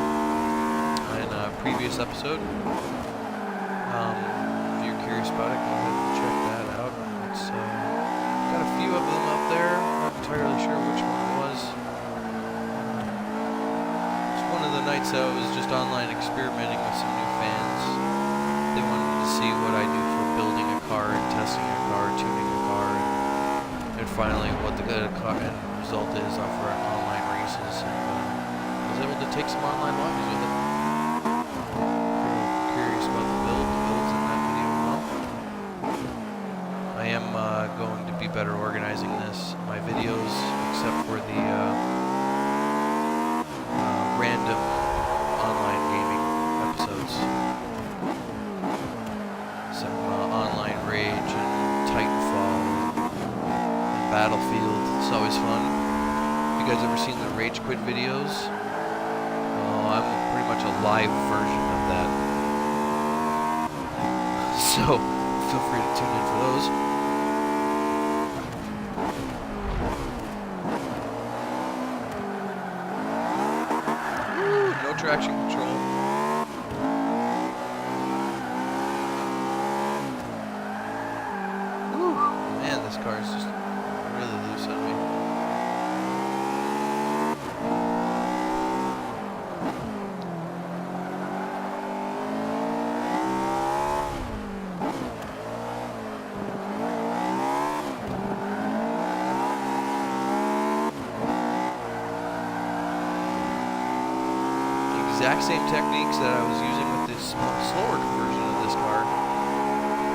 in a previous episode. If you're curious about it, go ahead and check that out. It's got a few of them up there. Not entirely sure which one it was. One of the nights I was just online experimenting with some new fans. They wanted to see what I do for building a car and testing a car, tuning a car, and finally what the end result is for online races. And I was able to take some online lobbies with it. If you're curious about the build's in that video as well. I am going to be better organizing my videos, except for the random online gaming episodes. Some online Rage and Titanfall and Battlefield. It's always fun. You guys ever seen the Rage Quit videos? Oh, I'm pretty much a live version of that. So, feel free to tune in for those. Traction control. Whew. Man, this car is just really loose on me. Exact same techniques that I was using with this slower version of this car,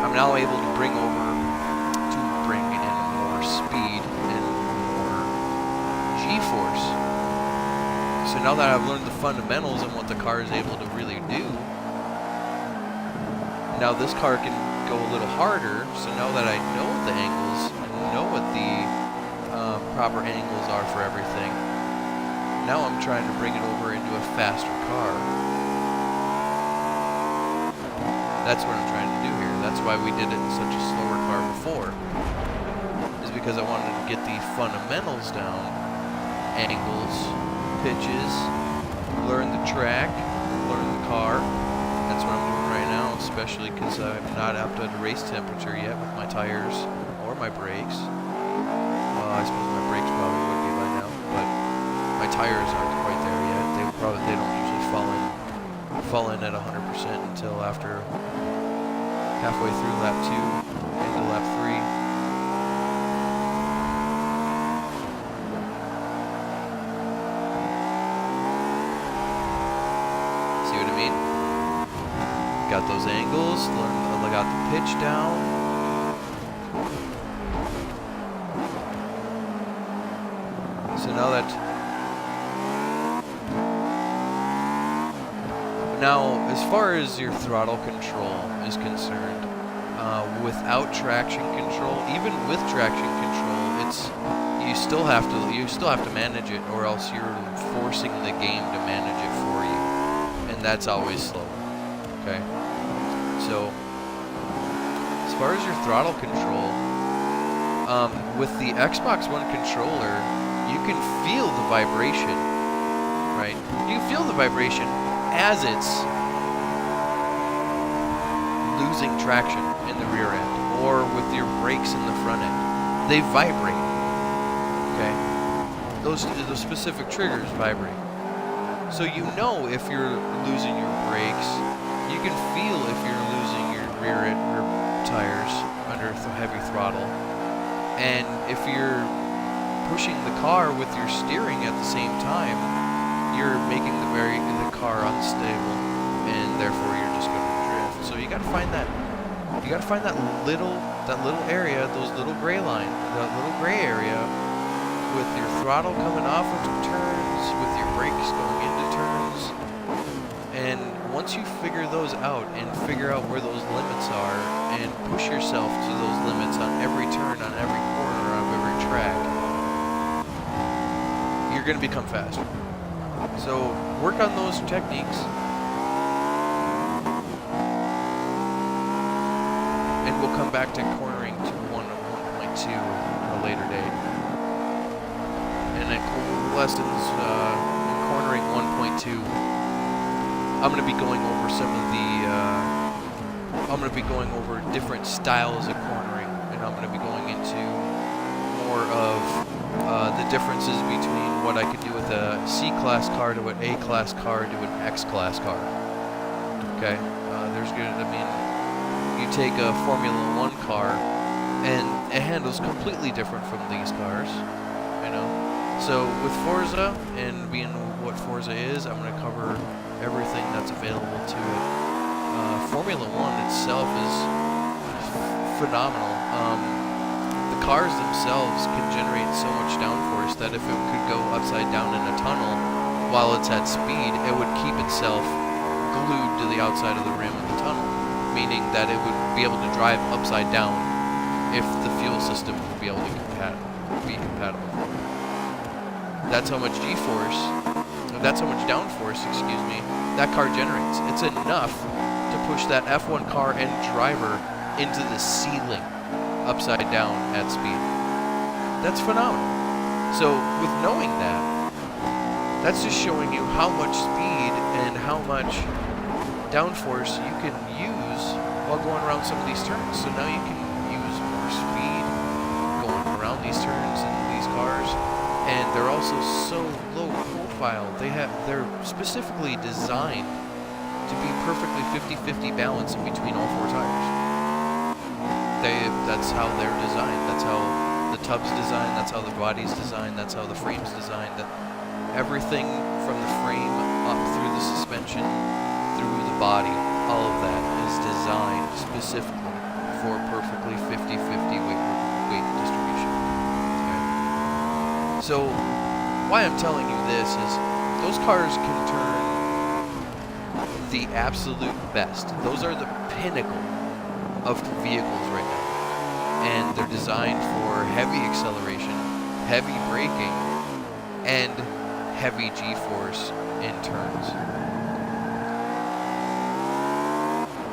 I'm now able to bring in more speed and more G-force. So now that I've learned the fundamentals and what the car is able to really do, now this car can go a little harder. So now that I know the angles and know what the proper angles are for everything, now I'm trying to bring it over into a faster car. That's what I'm trying to do here. That's why we did it in such a slower car before. Is because I wanted to get the fundamentals down. Angles, pitches, learn the track, learn the car. That's what I'm doing right now. especially because I'm not up to race temperature yet with my tires or my brakes. Well, I suppose my brakes probably would be by now, but my tires aren't quite there yet. They don't usually fall in at 100% until after halfway through lap 2 into lap 3. Got those angles, I got the pitch down. So now as far as your throttle control is concerned, without traction control, even with traction control, you still have to manage it, or else you're forcing the game to manage it for you, and that's always slow. Okay, so as far as your throttle control, with the Xbox One controller, you can feel the vibration, right? You can feel the vibration as it's losing traction in the rear end, or with your brakes in the front end. They vibrate, okay? Those specific triggers vibrate. So you know if you're losing your brakes. You can feel if you're losing your rear tires under heavy throttle, and if you're pushing the car with your steering at the same time, you're making the car unstable, and therefore you're just going to drift. So you got to find that little area, those little gray line, that little gray area, with your throttle coming off of turns, with your brakes going into turns, and once you figure those out and figure out where those limits are and push yourself to those limits on every turn, on every corner, on every track, you're going to become faster. So work on those techniques. And we'll come back to cornering to 1.2 at a later date. And then lessons in cornering 1.2. I'm going to be going over I'm going to be going over different styles of cornering, and I'm going to be going into more of the differences between what I could do with a C-class car to an A-class car to an X-class car. Okay, you take a Formula 1 car, and it handles completely different from these cars, you know. So with Forza, and being what Forza is, I'm going to cover everything that's available to it. Formula 1 itself is phenomenal. The cars themselves can generate so much downforce that if it could go upside down in a tunnel while it's at speed, it would keep itself glued to the outside of the rim of the tunnel, meaning that it would be able to drive upside down if the fuel system would be able to be compatible for it. That's how much G-force, that's how much downforce, excuse me, that car generates. It's enough to push that F1 car and driver into the ceiling upside down at speed. That's phenomenal. So with knowing that, that's just showing you how much speed and how much downforce you can use while going around some of these turns. So now you can use more speed going around these turns in these cars. And they're also so low profile. They're specifically designed to be perfectly 50-50 balance in between all four tires. That's how they're designed. That's how the tub's designed. That's how the body's designed. That's how the frame's designed. That everything from the frame up through the suspension, through the body, all of that is designed specifically for perfectly 50-50 weight distribution. Okay? So why I'm telling you this is those cars can turn the absolute best. Those are the pinnacle of vehicles right now. And they're designed for heavy acceleration, heavy braking, and heavy G-force in turns.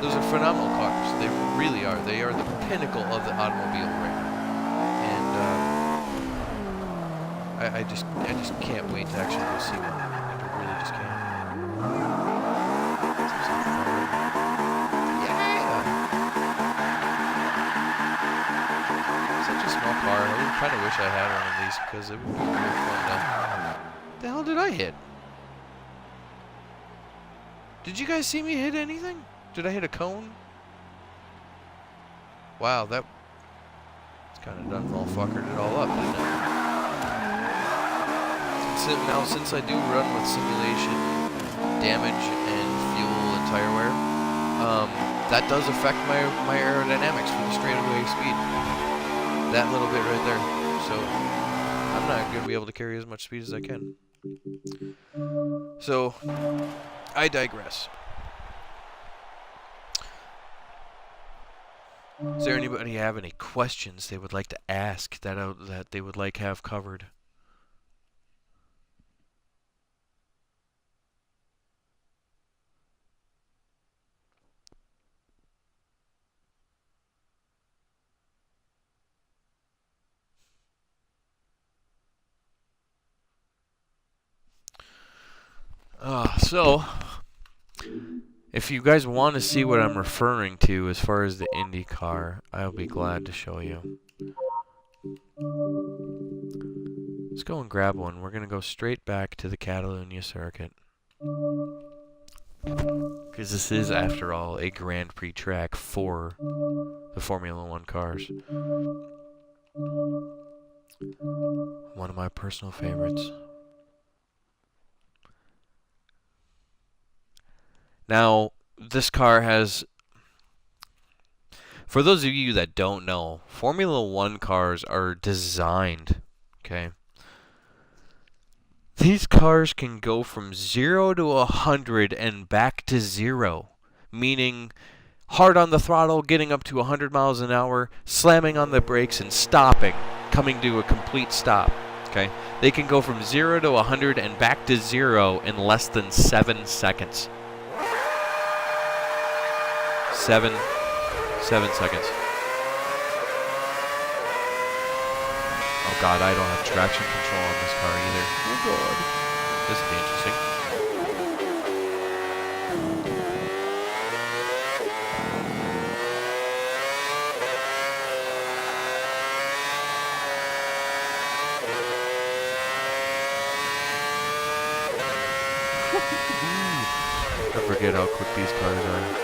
Those are phenomenal cars. They really are. They are the pinnacle of the automobile right now. And I just can't wait to actually go see one. I really just can't. Yay! kind of wish I had one of these because it would be real fun to... The hell did I hit? Did you guys see me hit anything? Did I hit a cone? Wow, that... It's kind of done fuckered it all up, didn't it? Now, since I do run with simulation, damage, and fuel and tire wear, that does affect my aerodynamics for the straightaway speed. That little bit right there. So, I'm not going to be able to carry as much speed as I can. So, I digress. Does there anybody have any questions they would like to ask that they would like have covered? So, if you guys want to see what I'm referring to as far as the IndyCar, I'll be glad to show you. Let's go and grab one. We're going to go straight back to the Catalunya circuit. Because this is, after all, a Grand Prix track for the Formula One cars. One of my personal favorites. Now, this car has... For those of you that don't know, Formula One cars are designed, okay? These cars can go from 0 to 100 and back to 0, meaning hard on the throttle, getting up to 100 miles an hour, slamming on the brakes and stopping, coming to a complete stop, okay? They can go from 0 to 100 and back to 0 in less than 7 seconds. 7 seconds. Oh god, I don't have traction control on this car either. Oh god. This will be interesting. I forget how quick these cars are.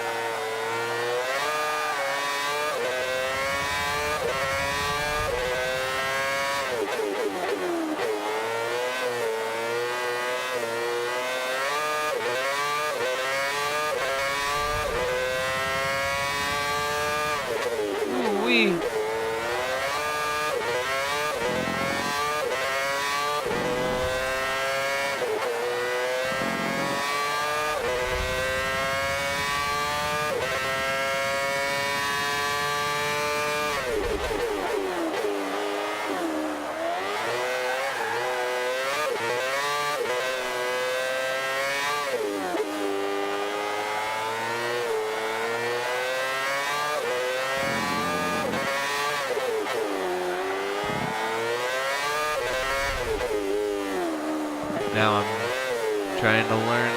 Now I'm trying to learn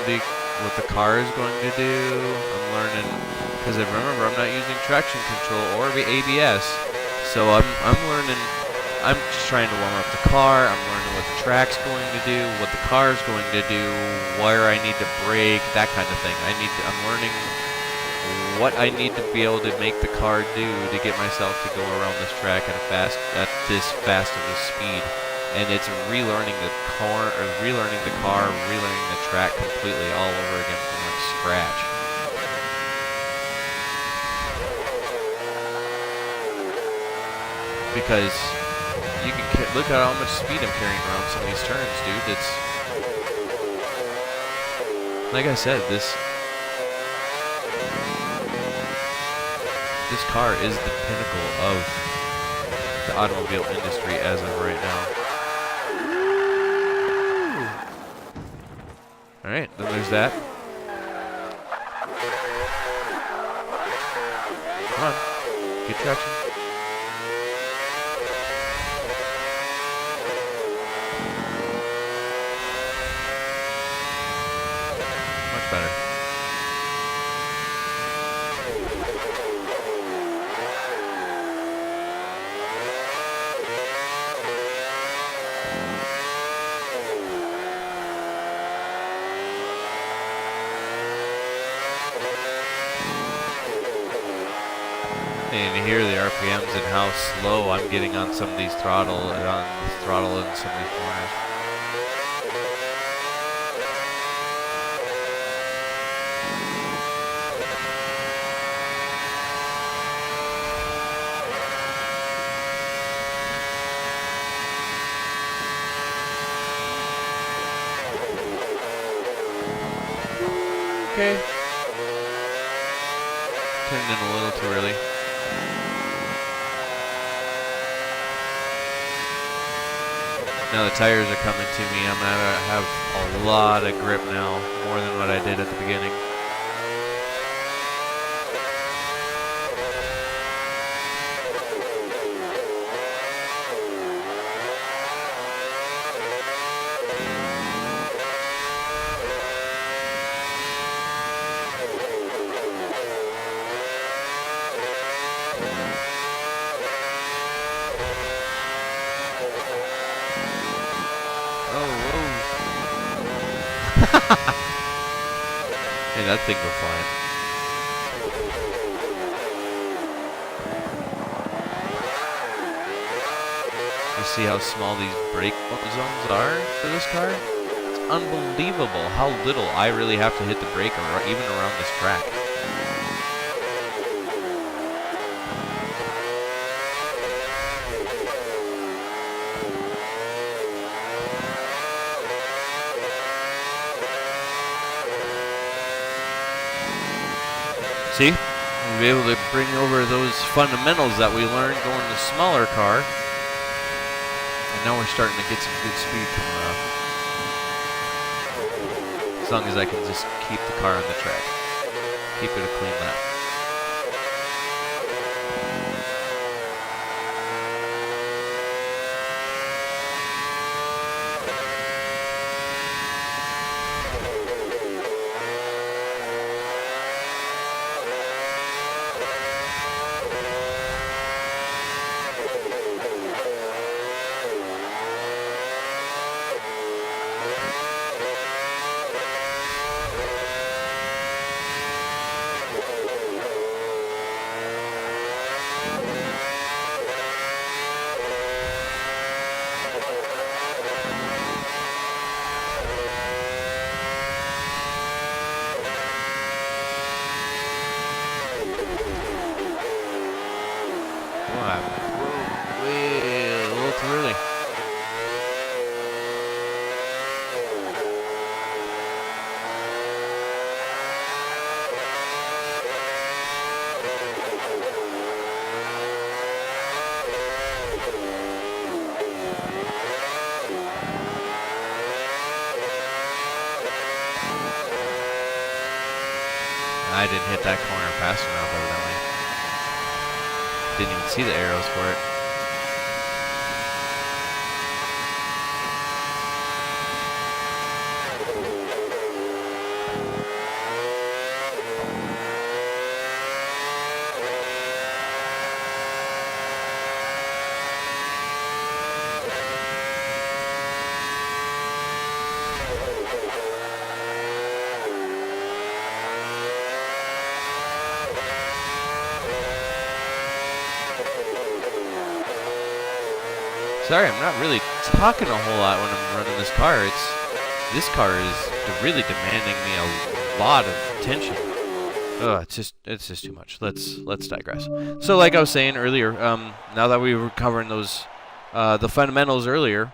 what the car is going to do. I'm learning, because remember, I'm not using traction control or ABS, so I'm learning. I'm just trying to warm up the car. I'm learning what the track's going to do, what the car's going to do, where I need to brake, that kind of thing. I'm learning what I need to be able to make the car do to get myself to go around this track at this fast of a speed. And it's relearning the car, relearning the track completely all over again from like scratch. Because you can look at how much speed I'm carrying around some of these turns, dude. It's like I said, this car is the pinnacle of the automobile industry as of right now. Alright, then there's that. Come on. Get traction. Much better. And you hear the RPMs and how slow I'm getting on some of these throttle and some of these corners. Okay. Turned in a little too early. Now the tires are coming to me. I'm gonna have a lot of grip now, more than what I did at the beginning. Hey, that thing was flying. You see how small these brake zones are for this car? It's unbelievable how little I really have to hit the brake even around this track. See, we'll be able to bring over those fundamentals that we learned going the smaller car. And now we're starting to get some good speed coming up. As long as I can just keep the car on the track. Keep it a clean lap. I didn't hit that corner fast enough, evidently. Didn't even see the arrows for it. Sorry, I'm not really talking a whole lot when I'm running this car. This car is really demanding me a lot of attention. Ugh, it's just too much. Let's digress. So, like I was saying earlier, now that we were covering those the fundamentals earlier,